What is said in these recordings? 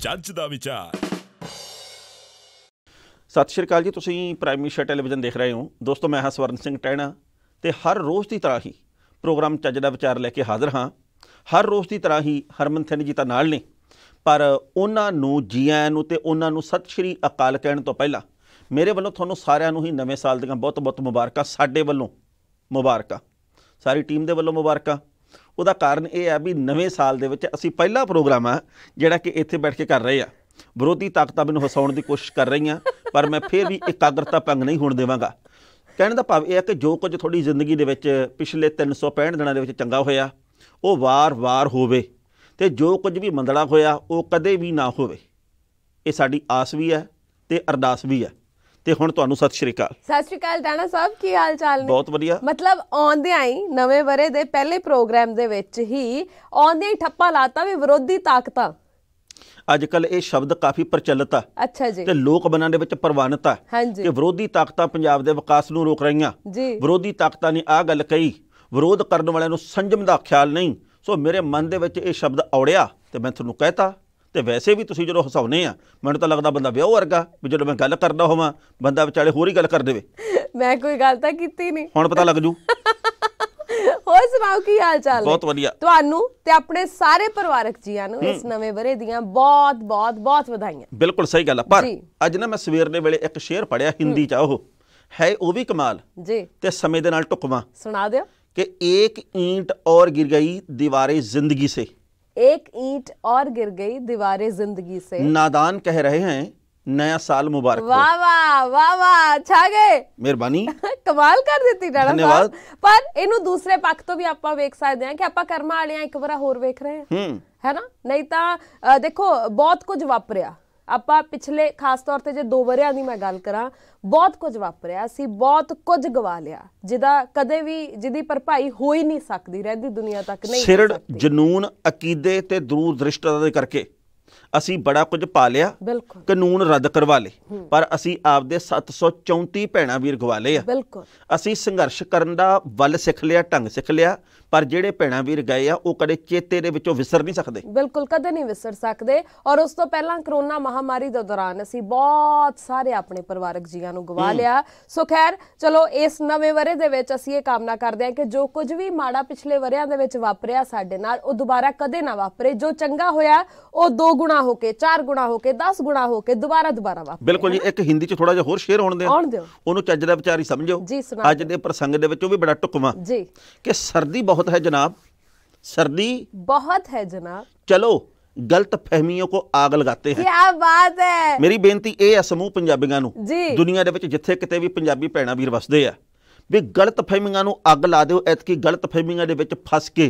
ਜੱਜ ਦਾ ਵਿਚਾਰ। ਸਤਿ ਸ਼੍ਰੀ ਅਕਾਲ ਜੀ, ਤੁਸੀਂ ਪ੍ਰਾਈਮ ਮਿਨਿਸਟਰ ਟੈਲੀਵਿਜ਼ਨ ਦੇਖ ਰਹੇ ਹੋ। ਦੋਸਤੋ, ਮੈਂ ਹਾਂ ਸਵਰਨ ਸਿੰਘ ਟਹਿਣਾ ਤੇ ਹਰ ਰੋਜ਼ ਦੀ ਤਰ੍ਹਾਂ ਹੀ ਪ੍ਰੋਗਰਾਮ ਚੱਜ ਦਾ ਵਿਚਾਰ ਲੈ ਕੇ ਹਾਜ਼ਰ ਹਾਂ। ਹਰ ਰੋਜ਼ ਦੀ ਤਰ੍ਹਾਂ ਹੀ ਹਰਮਨ ਸਿੰਘ ਜੀ ਤਾਂ ਨਾਲ ਨੇ, ਪਰ ਉਹਨਾਂ ਨੂੰ ਜੀ ਆਇਆਂ ਨੂੰ ਤੇ ਉਹਨਾਂ ਨੂੰ ਸਤਿ ਸ਼੍ਰੀ ਅਕਾਲ ਕਹਿਣ ਤੋਂ ਪਹਿਲਾਂ ਮੇਰੇ ਵੱਲੋਂ ਤੁਹਾਨੂੰ ਸਾਰਿਆਂ ਨੂੰ ਹੀ ਨਵੇਂ ਸਾਲ ਦੀਆਂ ਬਹੁਤ ਬਹੁਤ ਮੁਬਾਰਕਾਂ। ਸਾਡੇ ਵੱਲੋਂ ਮੁਬਾਰਕਾਂ, ਸਾਰੀ ਟੀਮ ਦੇ ਵੱਲੋਂ ਮੁਬਾਰਕਾਂ। ਉਹਦਾ ਕਾਰਨ ਇਹ ਹੈ ਵੀ ਨਵੇਂ ਸਾਲ ਦੇ ਵਿੱਚ ਅਸੀਂ ਪਹਿਲਾ ਪ੍ਰੋਗਰਾਮ ਆ ਜਿਹੜਾ ਕਿ ਇੱਥੇ ਬੈਠ ਕੇ ਕਰ ਰਹੇ ਆ। ਵਿਰੋਧੀ ਤਾਕਤਾਂ ਮੈਨੂੰ ਹਸਾਉਣ ਦੀ ਕੋਸ਼ਿਸ਼ ਕਰ ਰਹੀਆਂ, ਪਰ ਮੈਂ ਫਿਰ ਵੀ ਇਕਾਗਰਤਾ ਭੰਗ ਨਹੀਂ ਹੋਣ ਦੇਵਾਂਗਾ। ਕਹਿਣ ਦਾ ਭਾਵ ਇਹ ਹੈ ਕਿ ਜੋ ਕੁਝ ਤੁਹਾਡੀ ਜ਼ਿੰਦਗੀ ਦੇ ਵਿੱਚ ਪਿਛਲੇ 365 ਦਿਨਾਂ ਦੇ ਵਿੱਚ ਚੰਗਾ ਹੋਇਆ ਉਹ ਵਾਰ-ਵਾਰ ਹੋਵੇ, ਅਤੇ ਜੋ ਕੁਝ ਵੀ ਮੰਦੜਾ ਹੋਇਆ ਉਹ ਕਦੇ ਵੀ ਨਾ ਹੋਵੇ। ਇਹ ਸਾਡੀ ਆਸ ਵੀ ਹੈ ਅਤੇ ਅਰਦਾਸ ਵੀ ਹੈ। ਤੇ ਹੁਣ ਤੁਹਾਨੂੰ ਸਤਿ ਸ਼੍ਰੀ ਅਕਾਲ। ਸਤਿ ਸ਼੍ਰੀ ਅਕਾਲ ਟਾਣਾ ਸਾਹਿਬ, ਕੀ ਹਾਲ ਚਾਲ ਨੇ? ਬਹੁਤ ਵਧੀਆ। ਮਤਲਬ ਆਉਂਦਿਆਂ ਹੀ ਨਵੇਂ ਵਰੇ ਦੇ ਪਹਿਲੇ ਪ੍ਰੋਗਰਾਮ ਦੇ ਵਿੱਚ ਹੀ ਆਉਂਦਿਆਂ ਹੀ ਠੱਪਾ ਲਾਤਾ ਵੀ ਵਿਰੋਧੀ ਤਾਕਤਾਂ। ਅੱਜ ਕੱਲ੍ਹ ਇਹ ਸ਼ਬਦ ਕਾਫੀ ਪ੍ਰਚਲਿਤ ਆ। ਅੱਛਾ ਜੀ। ਤੇ ਲੋਕ ਮਨਾਂ ਦੇ ਵਿੱਚ ਪ੍ਰਵਾਨਿਤ ਆ ਕਿ ਵਿਰੋਧੀ ਤਾਕਤਾਂ ਪੰਜਾਬ ਦੇ ਵਿਕਾਸ ਨੂੰ ਰੋਕ ਰਹੀਆਂ। ਵਿਰੋਧੀ ਤਾਕਤਾਂ ਨੇ ਆਹ ਗੱਲ ਕਹੀ, ਵਿਰੋਧ ਕਰਨ ਵਾਲਿਆਂ ਨੂੰ ਸੰਜਮ ਦਾ ਖਿਆਲ ਨਹੀਂ। ਸੋ ਮੇਰੇ ਮਨ ਦੇ ਵਿੱਚ ਇਹ ਸ਼ਬਦ ਔੜਿਆ ਤੇ ਮੈਂ ਤੁਹਾਨੂੰ ਕਹਿਤਾ। ਤੇ ਵੈਸੇ ਵੀ ਤੁਸੀਂ ਜਦੋਂ ਹਸਾਉਨੇ ਆ, ਮੈਨੂੰ ਤਾਂ ਲੱਗਦਾ ਬੰਦਾ ਵਿਆਹ ਵਰਗਾ ਵੀ ਜਦੋਂ ਮੈਂ ਗੱਲ ਕਰਦਾ ਹੋਵਾਂ ਬੰਦਾ ਵਿਚਾਲੇ ਹੋਰ ਹੀ ਗੱਲ ਕਰ ਦੇਵੇ। ਮੈਂ ਕੋਈ ਗੱਲ ਤਾਂ ਕੀਤੀ ਨਹੀਂ, ਹੁਣ ਪਤਾ ਲੱਗ ਜੂ। ਹੋਰ ਸੁਣਾਓ, ਕੀ ਹਾਲ ਚਾਲ? ਬਹੁਤ ਵਧੀਆ। ਤੁਹਾਨੂੰ ਤੇ ਆਪਣੇ ਸਾਰੇ ਪਰਿਵਾਰਕ ਜੀਆਂ ਨੂੰ ਇਸ ਨਵੇਂ ਵਰੇ ਦੀਆਂ ਬਹੁਤ ਬਹੁਤ ਬਹੁਤ ਵਧਾਈਆਂ। ਬਿਲਕੁਲ ਸਹੀ ਗੱਲ ਆ। ਪਰ ਅੱਜ ਨਾ ਮੈਂ ਸਵੇਰ ਦੇ ਵੇਲੇ ਇੱਕ ਸ਼ੇਅਰ ਪੜ੍ਹਿਆ ਹਿੰਦੀ 'ਚ, ਉਹ ਵੀ ਕਮਾਲ ਜੀ ਤੇ ਸਮੇਂ ਦੇ ਨਾਲ ਢੁਕਵਾਂ। ਸੁਣਾ ਦਿਓ। ਕਿ एक ईंट और गिर गई दीवारें जिंदगी से, एक ईंट और गिर गई दीवारें जिंदगी से, नादान कह रहे हैं नया साल मुबारक। वाह वाह वाह वाह, छा गए। ਮਿਹਰਬਾਨੀ। ਕਮਾਲ ਕਰ ਦਿੱਤੀ ਟਾਣਾ ਸਾਹਿਬ। ਧੰਨਵਾਦ। ਪਰ ਇਹਨੂੰ ਦੂਸਰੇ ਪੱਖ ਤੋਂ ਵੀ ਆਪਾਂ ਵੇਖ ਸਕਦੇ ਹਾਂ ਕਿ ਆਪਾਂ ਕਰਮਾਂ ਵਾਲਿਆਂ ਇੱਕ ਵਾਰ ਹੋਰ ਵੇਖ ਰਹੇ ਹਾਂ, ਹੈ ਨਾ? ਨਹੀਂ ਤਾਂ ਦੇਖੋ ਬਹੁਤ ਕੁਝ ਵਾਪਰਿਆ। ਆਪਾਂ ਪਿਛਲੇ ਖਾਸ ਤੌਰ ਤੇ ਜੇ 2 ਵਰਿਆਂ ਦੀ ਮੈਂ ਗੱਲ ਕਰਾਂ, ਬਹੁਤ ਕੁਝ ਵਾਪਰਿਆ। ਅਸੀਂ ਬਹੁਤ ਕੁਝ ਗਵਾ ਲਿਆ ਜਿਹਦੀ ਭਰਪਾਈ ਹੋ ਹੀ ਨਹੀਂ ਸਕਦੀ, ਰਹਿੰਦੀ ਦੁਨੀਆ ਤੱਕ ਨਹੀਂ। ਸਿਰੜ, ਜਨੂਨ, ਅਕੀਦੇ ਤੇ ਦੂਰਦ੍ਰਿਸ਼ਟਤਾ ਦੇ ਕਰਕੇ ਅਸੀਂ ਬੜਾ ਕੁਝ ਪਾ ਲਿਆ, ਕਾਨੂੰਨ ਰੱਦ ਕਰਵਾ ਲਏ, ਪਰ ਅਸੀਂ ਆਪਦੇ 734 ਭੈਣਾਂ ਵੀਰ ਗਵਾ ਲਏ ਆ। ਅਸੀਂ ਸੰਘਰਸ਼ ਕਰਨ ਦਾ ਵੱਲ ਸਿੱਖ ਲਿਆ, ਢੰਗ ਸਿੱਖ ਲਿਆ, ਪਰ ਜਿਹੜੇ ਭੈਣਾਂ ਵੀਰ ਗਏ ਆ ਉਹ ਕਦੇ ਚੇਤੇ ਦੇ ਵਿੱਚੋਂ ਵਿਸਰ ਨਹੀਂ ਸਕਦੇ। ਬਿਲਕੁਲ, ਕਦੇ ਨਹੀਂ ਵਿਸਰ ਸਕਦੇ। ਔਰ ਉਸ ਤੋਂ ਪਹਿਲਾਂ ਕਰੋਨਾ ਮਹਾਮਾਰੀ ਦੇ ਦੌਰਾਨ ਅਸੀਂ ਬਹੁਤ ਸਾਰੇ ਆਪਣੇ ਪਰਿਵਾਰਕ ਜੀਆਂ ਨੂੰ ਗਵਾ ਲਿਆ। ਸੋ ਖੈਰ, ਚਲੋ ਇਸ ਨਵੇਂ ਵਰੇ ਦੇ ਵਿੱਚ ਅਸੀਂ ਇਹ ਕਾਮਨਾ ਕਰਦੇ ਹਾਂ ਕਿ ਜੋ ਕੁਝ ਵੀ ਮਾੜਾ ਪਿਛਲੇ ਵਰਿਆਂ ਦੇ ਵਿੱਚ ਵਾਪਰਿਆ ਸਾਡੇ ਨਾਲ, ਉਹ ਦੁਬਾਰਾ ਕਦੇ ਨਾ ਵਾਪਰੇ। ਜੋ ਚੰਗਾ ਹੋਇਆ ਉਹ 2 ਗੁਣਾ ਹੋ ਕੇ, 4 ਗੁਣਾ ਹੋ ਕੇ, 10 ਗੁਣਾ ਹੋ ਕੇ ਦੁਬਾਰਾ ਵਾਪਰੇ। ਬਿਲਕੁਲ ਜੀ। ਇੱਕ ਹਿੰਦੀ 'ਚ ਥੋੜਾ ਜਿਹਾ ਹੋਰ ਸ਼ੇਅਰ ਆਉਣ ਦਿਓ, ਉਹਨੂੰ ਚੱਜ ਦਾ ਵਿਚਾਰ ਹੀ ਸਮਝੋ। ਅੱਜ ਦੇ ਪ੍ਰਸੰਗ ਦੇ ਵਿੱਚ ਉਹ ਵੀ ਬੜਾ ਢੁਕਵਾਂ ਜੀ ਕਿ ਸਰਦੀ ਬਹੁਤ ਹੈ ਜਨਾਬ, सर्दी बहुत है जनाब, चलो गलत फहमियों को आग लगाते हैं। क्या बात है। मेरी बेनती ये है समूह पंजाबियों नूं, दुनिया दे विच जिथे किते भी पंजाबी भैणां वीर वसदे आ, भी गलत फहमियां नूं अग ला दिओ। ऐतकी गलत फहमियां दे विच फस के,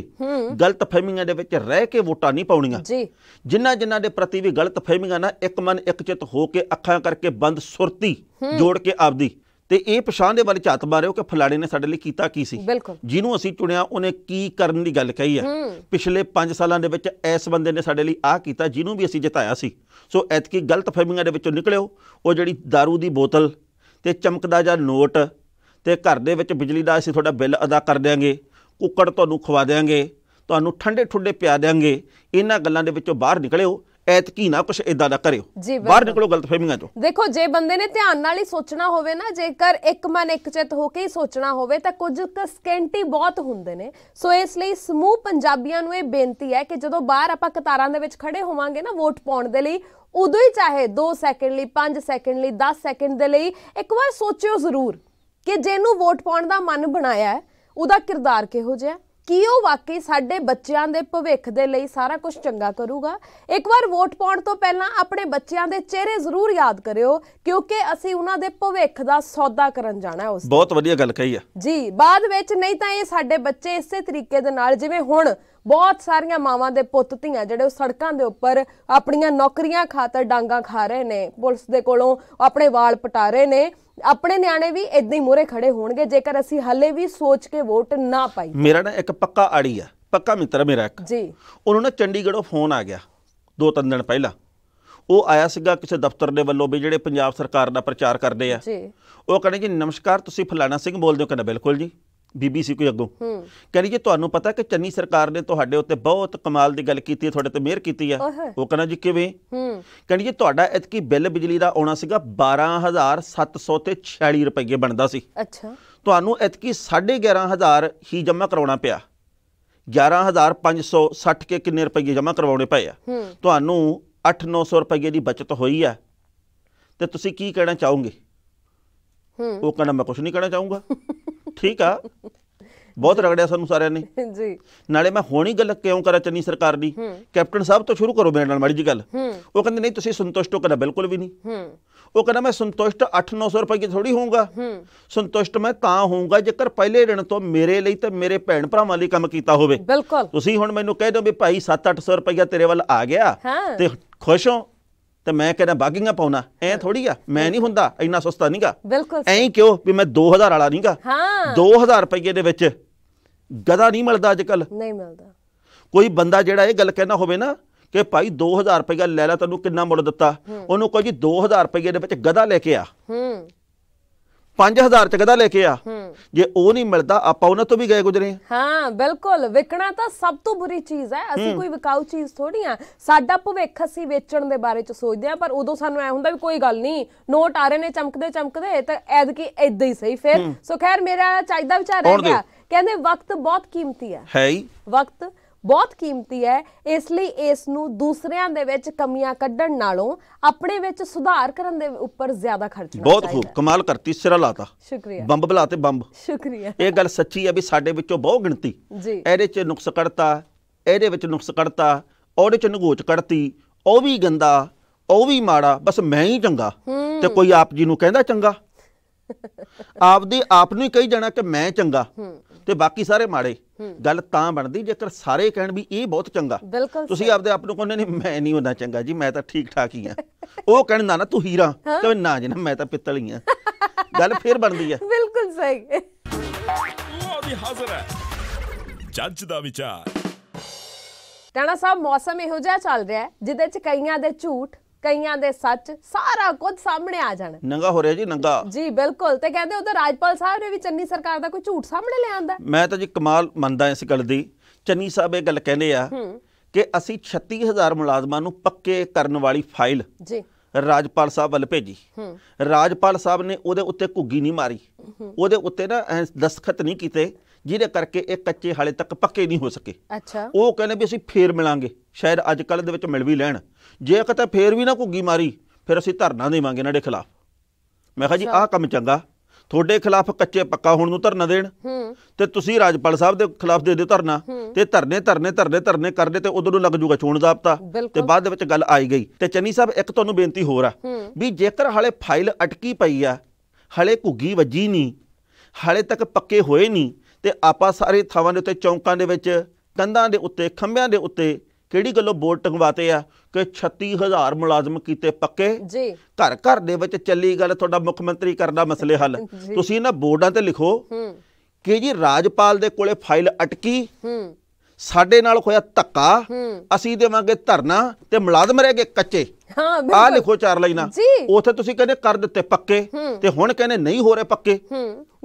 गलत फहमियां दे विच रह के वोटां नहीं पाउणीਆਂ जी। जिन्हां दे प्रति भी गलत फहमियां ना एक मन एक चित हो के अखां करके बंद सुरती जोड़ के आपदी ਤੇ ਇਹ ਪਛਾਣ ਦੇ ਵੱਲ ਝਾਤ ਮਾਰਿਓ ਕਿ ਫਲਾਣੇ ਨੇ ਸਾਡੇ ਲਈ ਕੀਤਾ ਕੀ ਸੀ, ਜਿਹਨੂੰ ਅਸੀਂ ਚੁਣਿਆ ਉਹਨੇ ਕੀ ਕਰਨ ਦੀ ਗੱਲ ਕਹੀ ਹੈ। ਪਿਛਲੇ 5 ਸਾਲਾਂ ਦੇ ਵਿੱਚ ਇਸ ਬੰਦੇ ਨੇ ਸਾਡੇ ਲਈ ਆਹ ਕੀਤਾ ਜਿਹਨੂੰ ਵੀ ਅਸੀਂ ਜਿਤਾਇਆ ਸੀ। ਸੋ ਐਤਕੀ ਗਲਤ ਫਹਿਮੀਆਂ ਦੇ ਵਿੱਚੋਂ ਨਿਕਲਿਓ। ਉਹ ਜਿਹੜੀ ਦਾਰੂ ਦੀ ਬੋਤਲ ਤੇ ਚਮਕਦਾ ਜਾਂ ਨੋਟ ਤੇ ਘਰ ਦੇ ਵਿੱਚ ਬਿਜਲੀ ਦਾ ਅਸੀਂ ਤੁਹਾਡਾ ਬਿੱਲ ਅਦਾ ਕਰ ਦਿਆਂਗੇ, ਕੁੱਕੜ ਤੁਹਾਨੂੰ ਖਵਾ ਦਿਆਂਗੇ, ਤੁਹਾਨੂੰ ਠੰਡੇ ਠੁੰਡੇ ਪਿਆ ਦਿਆਂਗੇ, ਇਹਨਾਂ ਗੱਲਾਂ ਦੇ ਵਿੱਚੋਂ ਬਾਹਰ ਨਿਕਲਿਓ। ਐਤਕੀ ਨਾ ਕੁਛ ਏਦਾਂ ਦਾ ਕਰਿਓ, ਬਾਹਰ ਨਿਕਲੋ ਗਲਤ ਫਹਿਮੀਆਂ ਚੋਂ। ਦੇਖੋ, ਜੇ ਬੰਦੇ ਨੇ ਧਿਆਨ ਨਾਲ ਹੀ ਸੋਚਣਾ ਹੋਵੇ ਨਾ, ਜੇਕਰ ਇੱਕ ਮਨ ਇੱਕ ਚਿੱਤ ਹੋ ਕੇ ਹੀ ਸੋਚਣਾ ਹੋਵੇ ਤਾਂ ਕੁਝ ਸਕੈਂਟੀ ਬਹੁਤ ਹੁੰਦੇ ਨੇ। ਸੋ ਇਸ ਲਈ ਸਮੂਹ ਪੰਜਾਬੀਆਂ ਨੂੰ ਇਹ ਬੇਨਤੀ ਹੈ ਕਿ ਜਦੋਂ ਬਾਹਰ ਆਪਾਂ ਕਤਾਰਾਂ ਦੇ ਵਿੱਚ ਖੜੇ ਹੋਵਾਂਗੇ ਨਾ ਵੋਟ ਪਾਉਣ ਦੇ ਲਈ, ਉਦੋਂ ਹੀ ਚਾਹੇ 2 ਸੈਕਿੰਡ ਲਈ, 5 ਸੈਕਿੰਡ ਲਈ, 10 ਸੈਕਿੰਡ ਦੇ ਲਈ ਇੱਕ ਵਾਰ ਸੋਚਿਓ ਜ਼ਰੂਰ ਕਿ ਜਿਹਨੂੰ ਵੋਟ ਪਾਉਣ ਦਾ ਮਨ ਬਣਾਇਆ ਹੈ ਉਹਦਾ ਕਿਰਦਾਰ ਕਿਹੋ ਜਿਹਾ, ਕੀ ਉਹ ਵਾਕਈ ਸਾਡੇ ਬੱਚਿਆਂ ਦੇ ਭਵਿੱਖ ਦੇ ਲਈ ਸਾਰਾ ਕੁਝ ਚੰਗਾ ਕਰੂਗਾ। ਇੱਕ ਵਾਰ ਵੋਟ ਪਾਉਣ ਤੋਂ ਪਹਿਲਾਂ ਆਪਣੇ ਬੱਚਿਆਂ ਦੇ ਚਿਹਰੇ ਜ਼ਰੂਰ ਯਾਦ ਕਰਿਓ, ਕਿਉਂਕਿ ਅਸੀਂ ਉਹਨਾਂ ਦੇ ਭਵਿੱਖ ਦਾ ਸੌਦਾ ਕਰਨ ਜਾਣਾ। ਉਸ ਬਹੁਤ ਵਧੀਆ ਗੱਲ ਕਹੀ ਆ ਜੀ। ਬਾਅਦ ਵਿੱਚ ਨਹੀਂ ਤਾਂ ਇਹ ਸਾਡੇ ਬੱਚੇ ਇਸੇ ਤਰੀਕੇ ਦੇ ਨਾਲ, ਜਿਵੇਂ ਹੁਣ ਬਹੁਤ ਸਾਰੀਆਂ ਮਾਵਾਂ ਦੇ ਪੁੱਤ ਧੀਆਂ ਜਿਹੜੇ ਉਹ ਸੜਕਾਂ ਦੇ ਉੱਪਰ ਆਪਣੀਆਂ ਨੌਕਰੀਆਂ ਖਾਤਰ ਡਾਂਗਾ ਖਾ ਰਹੇ ਨੇ, ਪੁਲਿਸ ਦੇ ਕੋਲੋਂ ਆਪਣੇ ਵਾਲ ਪਟਾ ਰਹੇ ਨੇ, ਆਪਣੇ ਨਿਆਣੇ ਵੀ ਇਦਾਂ ਹੀ ਮੂਹਰੇ ਖੜੇ ਹੋਣਗੇ ਜੇਕਰ ਅਸੀਂ ਹਲੇ ਵੀ ਸੋਚ ਕੇ ਵੋਟ ਨਾ ਪਾਈ। ਮੇਰਾ ਨਾ ਇੱਕ ਪੱਕਾ ਆੜੀ ਆ, ਪੱਕਾ ਮਿੱਤਰ ਮੇਰਾ ਇੱਕ ਜੀ, ਉਹਨੂੰ ਨਾ ਚੰਡੀਗੜ੍ਹੋਂ ਫੋਨ ਆ ਗਿਆ 2-3 ਦਿਨ ਪਹਿਲਾਂ। ਉਹ ਆਇਆ ਸੀਗਾ ਕਿਸੇ ਦਫ਼ਤਰ ਦੇ ਵੱਲੋਂ ਵੀ ਜਿਹੜੇ ਪੰਜਾਬ ਸਰਕਾਰ ਦਾ ਪ੍ਰਚਾਰ ਕਰਦੇ ਆ ਜੀ। ਉਹ ਕਹਿੰਦੇ ਜੀ ਨਮਸਕਾਰ, ਤੁਸੀਂ ਫਲਾਣਾ ਸਿੰਘ ਬੋਲਦੇ ਹੋ? ਕਹਿੰਦਾ ਬਿਲਕੁਲ ਜੀ। BBC ਕੋਈ ਅੱਗੋਂ ਕਹਿੰਦੀ ਜੀ ਤੁਹਾਨੂੰ ਪਤਾ ਕਿ ਚੰਨੀ ਸਰਕਾਰ ਨੇ ਤੁਹਾਡੇ ਉੱਤੇ ਬਹੁਤ ਕਮਾਲ ਦੀ ਗੱਲ ਕੀਤੀ ਹੈ, ਤੁਹਾਡੇ ਤੇ ਮਿਹਰ ਕੀਤੀ ਆ। ਉਹ ਕਹਿੰਦਾ ਜੀ ਕਿਵੇਂ? ਕਹਿੰਦੀ ਜੀ ਤੁਹਾਡਾ ਇਤਕੀ ਬਿੱਲ ਬਿਜਲੀ ਦਾ ਆਉਣਾ ਸੀਗਾ 12,746 ਰੁਪਏ ਬਣਦਾ ਸੀ। ਅੱਛਾ। ਤੁਹਾਨੂੰ ਇਤਕੀ 11,500 ਹੀ ਜਮ੍ਹਾਂ ਕਰਾਉਣਾ ਪਿਆ। 11,560 ਕੇ ਕਿੰਨੇ ਰੁਪਏ ਜਮ੍ਹਾਂ ਕਰਵਾਉਣੇ ਪਏ ਆ। ਤੁਹਾਨੂੰ 800-900 ਰੁਪਏ ਦੀ ਬਚਤ ਹੋਈ ਆ ਤੇ ਤੁਸੀਂ ਕੀ ਕਹਿਣਾ ਚਾਹੋਗੇ? ਉਹ ਕਹਿੰਦਾ ਮੈਂ ਕੁਛ ਨਹੀਂ ਕਹਿਣਾ ਚਾਹੂੰਗਾ। ਠੀਕ ਆ, ਬਹੁਤ ਰਗੜਿਆ ਸਾਨੂੰ ਸਾਰਿਆਂ ਨੇ ਜੀ। ਨਾਲੇ ਮੈਂ ਹੁਣ ਹੀ ਗੱਲ ਕਿਉਂ ਕਰਾਂ ਚੰਨੀ ਸਰਕਾਰ ਦੀ? ਕੈਪਟਨ ਸਾਹਿਬ ਤੋਂ ਸ਼ੁਰੂ ਕਰੋ ਮੇਰੇ ਨਾਲ ਮਾੜੀ ਜੀ ਗੱਲ। ਉਹ ਕਹਿੰਦੇ ਨਹੀਂ ਤੁਸੀਂ ਸੰਤੁਸ਼ਟ ਹੋ? ਕਹਿੰਦਾ ਬਿਲਕੁਲ ਵੀ ਨਹੀਂ। ਉਹ ਕਹਿੰਦਾ ਮੈਂ ਸੰਤੁਸ਼ਟ 800-900 ਰੁਪਏ ਥੋੜੀ ਹੋਊਗਾ। ਸੰਤੁਸ਼ਟ ਮੈਂ ਤਾਂ ਹੋਊਗਾ ਜੇਕਰ ਪਹਿਲੇ ਦਿਨ ਤੋਂ ਮੇਰੇ ਲਈ ਤੇ ਮੇਰੇ ਭੈਣ ਭਰਾਵਾਂ ਲਈ ਕੰਮ ਕੀਤਾ ਹੋਵੇ। ਬਿਲਕੁਲ। ਤੁਸੀਂ ਹੁਣ ਮੈਨੂੰ ਕਹਿ ਦਿਓ ਵੀ ਭਾਈ 700-800 ਰੁਪਇਆ ਤੇਰੇ ਵੱਲ ਆ ਗਿਆ ਤੇ ਖੁਸ਼ ਹੋ ਤੇ ਮੈਂ ਕਹਿੰਦਾ ਬਾਗੀਆਂ ਪਾਉਣਾ, ਐ ਥੋੜੀ ਆ। ਮੈਂ ਨਹੀਂ ਹੁੰਦਾ, ਇੰਨਾ ਸਸਤਾ ਨਹੀਂਗਾ। ਬਿਲਕੁਲ। ਐਂ ਕਿਉਂ ਵੀ ਮੈਂ 2000 ਵਾਲਾ ਨਹੀਂਗਾ। 2000 ਰੁਪਏ ਦੇ ਵਿੱਚ ਗਧਾ ਨਹੀਂ ਮਿਲਦਾ ਅੱਜ ਕੱਲ। ਨਹੀਂ ਮਿਲਦਾ। ਕੋਈ ਬੰਦਾ ਜਿਹੜਾ ਇਹ ਗੱਲ ਕਹਿਣਾ ਹੋਵੇ ਨਾ ਕਿ ਭਾਈ 2000 ਰੁਪਇਆ ਲੈ ਲੈ, ਤੈਨੂੰ ਕਿੰਨਾ ਮੁੱਲ ਦਿੱਤਾ, ਉਹਨੂੰ ਕਹੋ ਜੀ 2000 ਰੁਪਏ ਦੇ ਵਿੱਚ ਗਧਾ ਲੈ ਕੇ ਆ, 5000 ਚ ਗਧਾ ਲੈ ਕੇ ਆ। ਜੇ ਉਹ ਨਹੀਂ ਮਿਲਦਾ ਆਪਾਂ ਉਹਨਾਂ ਤੋਂ ਵੀ ਗਏ ਗੁਜ਼ਰੇ। ਹਾਂ ਬਿਲਕੁਲ। ਵਿਕਣਾ ਤਾਂ ਸਭ ਤੋਂ ਬੁਰੀ ਚੀਜ਼ ਹੈ। ਅਸੀਂ ਕੋਈ ਵਿਕਾਊ ਚੀਜ਼ ਥੋੜੀ ਆ। ਸਾਡਾ ਭਵਿੱਖ ਅਸੀਂ ਵੇਚਣ ਦੇ ਬਾਰੇ ਚ ਸੋਚਦੇ ਆ, ਪਰ ਉਦੋਂ ਸਾਨੂੰ ਐ ਹੁੰਦਾ ਵੀ ਕੋਈ ਗੱਲ ਨਹੀਂ, ਨੋਟ ਆ ਰਹੇ ਨੇ ਚਮਕਦੇ ਚਮਕਦੇ ਤੇ ਐਤਕੀ ਏਦਾਂ ਹੀ ਸਹੀ। ਫਿਰ ਸੋ ਖੈਰ ਮੇਰਾ ਚਾਹੀਦਾ ਵਿਚਾਰ ਰਹਿ ਗਿਆ। ਕਹਿੰਦੇ ਵਕਤ ਬਹੁਤ ਕੀਮਤੀ ਹੈ ਹੀ। ਵਕਤ ਬਹੁਤ ਕੀਮਤੀ ਹੈ, ਇਸ ਲਈ ਇਸ ਨੂੰ ਦੂਸਰਿਆਂ ਦੇ ਵਿੱਚ ਕਮੀਆਂ ਕੱਢਣ ਨਾਲੋਂ ਆਪਣੇ ਵਿੱਚ ਸੁਧਾਰ ਕਰਨ ਦੇ ਉੱਪਰ ਜ਼ਿਆਦਾ ਖਰਚਣਾ ਚਾਹੀਦਾ। ਬਹੁਤ ਖੂਬ, ਕਮਾਲ ਕਰਤੀ, ਸਿਰਾ ਲਾਤਾ। ਸ਼ੁਕਰੀਆ। ਬੰਬ ਬਲਾਤੇ ਬੰਬ। ਸ਼ੁਕਰੀਆ। ਇਹ ਗੱਲ ਸੱਚੀ ਹੈ ਵੀ ਸਾਡੇ ਵਿੱਚੋਂ ਬਹੁਤ ਗਿਣਤੀ ਇਹਦੇ 'ਚ ਨੁਕਸ ਕੱਢਤਾ, ਇਹਦੇ ਵਿੱਚ ਨੁਕਸ ਕੱਢਤਾ, ਉਹਦੇ 'ਚ ਨਗੋਚ ਕੱਢਤੀ, ਉਹ ਵੀ ਗੰਦਾ, ਉਹ ਵੀ ਮਾੜਾ, ਬਸ ਮੈਂ ਹੀ ਚੰਗਾ। ਤੇ ਕੋਈ ਆਪ ਜੀ ਨੂੰ ਕਹਿੰਦਾ ਚੰਗਾ? ਆਪਦੀ ਆਪ ਨੂੰ ਹੀ ਕਹੀ ਜਾਣਾ ਕਿ ਮੈਂ ਚੰਗਾ ਤੇ ਬਾਕੀ ਸਾਰੇ ਮਾੜੇ। ਗੱਲ ਤਾਂ ਬਣਦੀ ਜੇਕਰ ਸਾਰੇ ਕਹਿਣ ਵੀ ਇਹ ਬਹੁਤ ਚੰਗਾ। ਤੁਸੀਂ ਆਪਦੇ ਆਪ ਨੂੰ ਕਹਿੰਦੇ ਨਹੀਂ ਮੈਂ ਨਹੀਂ ਹੁੰਦਾ ਚੰਗਾ ਜੀ, ਮੈਂ ਤਾਂ ਠੀਕ ਠਾਕ ਹੀ ਆ। ਉਹ ਕਹਿਣ ਨਾ ਤੂੰ ਹੀਰਾ ਤੇ ਨਾ ਜੀ ਨਾ ਮੈਂ ਤਾਂ ਪਿੱਤਲ ਹੀ ਆ। ਗੱਲ ਫੇਰ ਬਣਦੀ ਆ। ਬਿਲਕੁਲ ਸਹੀ। ਜੱਜ ਦਾ ਵਿਚਾਰ। ਟਾਣਾ ਸਾਹਿਬ ਮੌਸਮ ਇਹੋ ਜਿਹਾ ਚੱਲ ਰਿਹਾ ਜਿਹਦੇ ਚ ਕਈਆਂ ਦੇ ਝੂਠ, ਕਈਆਂ ਦੇ ਸੱਚ, ਸਾਰਾ ਕੁਝ ਸਾਹਮਣੇ ਆ ਜਾਣਾ। ਨੰਗਾ ਹੋ ਰਿਹਾ ਜੀ, ਨੰਗਾ ਜੀ। ਬਿਲਕੁਲ। ਤੇ ਕਹਿੰਦੇ ਉਧਰ ਰਾਜਪਾਲ ਸਾਹਿਬ ਨੇ ਵੀ ਚੰਨੀ ਸਰਕਾਰ ਦਾ ਕੋਈ ਝੂਠ ਸਾਹਮਣੇ ਲੈ ਆਂਦਾ। ਮੈਂ ਤਾਂ ਜੀ ਕਮਾਲ ਮੰਨਦਾ ਇਸ ਗੱਲ ਦੀ। ਚੰਨੀ ਸਾਹਿਬ ਇਹ ਗੱਲ ਕਹਿੰਦੇ ਆ ਕਿ ਅਸੀਂ 36000 ਮੁਲਾਜ਼ਮਾਂ ਨੂੰ ਪੱਕੇ ਕਰਨ ਵਾਲੀ ਫਾਈਲ ਜੀ ਰਾਜਪਾਲ ਸਾਹਿਬ ਵੱਲ ਭੇਜੀ। ਰਾਜਪਾਲ ਸਾਹਿਬ ਨੇ ਉਹਦੇ ਉੱਤੇ ਘੁੱਗੀ ਨਹੀਂ ਮਾਰੀ, ਉਹਦੇ ਉੱਤੇ ਨਾ ਦਸਤਖਤ ਨਹੀਂ ਕੀਤੇ, ਜਿਹਦੇ ਕਰਕੇ ਇਹ ਕੱਚੇ ਹਾਲੇ ਤੱਕ ਪੱਕੇ ਨਹੀਂ ਹੋ ਸਕੇ। ਅੱਛਾ। ਉਹ ਕਹਿੰਦੇ ਵੀ ਅਸੀਂ ਫੇਰ ਮਿਲਾਂਗੇ, ਸ਼ਾਇਦ ਅੱਜ ਕੱਲ੍ਹ ਦੇ ਵਿੱਚ ਮਿਲ ਵੀ ਲੈਣ। ਜੇ ਕਿਤੇ ਫੇਰ ਵੀ ਨਾ ਘੁੱਗੀ ਮਾਰੀ ਫਿਰ ਅਸੀਂ ਧਰਨਾ ਦੇਵਾਂਗੇ ਇਹਨਾਂ ਦੇ ਖਿਲਾਫ। ਮੈਂ ਕਿਹਾ ਜੀ ਆਹ ਕੰਮ ਚੰਗਾ, ਤੁਹਾਡੇ ਖਿਲਾਫ ਕੱਚੇ ਪੱਕਾ ਹੋਣ ਨੂੰ ਧਰਨਾ ਦੇਣ ਤੇ ਤੁਸੀਂ ਰਾਜਪਾਲ ਸਾਹਿਬ ਦੇ ਖਿਲਾਫ ਦੇ ਦਿਓ ਧਰਨਾ, ਤੇ ਧਰਨੇ ਕਰਦੇ ਤੇ ਉਦੋਂ ਨੂੰ ਲੱਗ ਜੂਗਾ ਚੋਣ ਜ਼ਾਬਤਾ। ਤੇ ਬਾਅਦ ਦੇ ਵਿੱਚ ਗੱਲ ਆਈ ਗਈ। ਤੇ ਚੰਨੀ ਸਾਹਿਬ ਇੱਕ ਤੁਹਾਨੂੰ ਬੇਨਤੀ ਹੋਰ ਆ ਵੀ ਜੇਕਰ ਹਾਲੇ ਫਾਈਲ ਅਟਕੀ ਪਈ ਆ, ਹਾਲੇ ਘੁੱਗੀ ਵੱਜੀ ਨਹੀਂ, ਹਾਲੇ ਤੱਕ ਪੱਕੇ ਹੋਏ ਨਹੀਂ, ਤੇ ਆਪਾਂ ਸਾਰੇ ਥਾਵਾਂ ਦੇ ਉੱਤੇ, ਚੌਂਕਾਂ ਦੇ ਵਿੱਚ, ਕੰਧਾਂ ਦੇ ਉੱਤੇ, ਖੰਭਿਆਂ ਦੇ ਉੱਤੇ ਕਿਹੜੀ ਗੱਲੋਂ ਬੋਰਡ ਟੰਗਵਾਤੇ ਆ ਕਿ 36000 ਮੁਲਾਜ਼ਮ ਕੀਤੇ ਪੱਕੇ। ਘਰ ਘਰ ਦੇ ਵਿੱਚ ਚੱਲੀ ਗੱਲ ਤੁਹਾਡਾ ਮੁੱਖ ਮੰਤਰੀ ਕਰਦਾ ਮਸਲੇ ਹੱਲ। ਤੁਸੀਂ ਇਹਨਾਂ ਬੋਰਡਾਂ ਤੇ ਲਿਖੋ ਕਿ ਜੀ ਰਾਜਪਾਲ ਦੇ ਕੋਲੇ ਫਾਈਲ ਅਟਕੀ, ਸਾਡੇ ਨਾਲ ਹੋਇਆ ਧੱਕਾ, ਅਸੀਂ ਦੇਵਾਂਗੇ ਧਰਨਾ ਤੇ ਮੁਲਾਜ਼ਮ ਰਹਿ ਗਏ ਕੱਚੇ। ਆਹ ਲਿਖੋ 4 ਲਾਈਨਾਂ। ਉੱਥੇ ਤੁਸੀਂ ਕਹਿੰਦੇ ਕਰ ਦਿੱਤੇ ਪੱਕੇ ਤੇ ਹੁਣ ਕਹਿੰਦੇ ਨਹੀਂ ਹੋ ਰਹੇ ਪੱਕੇ।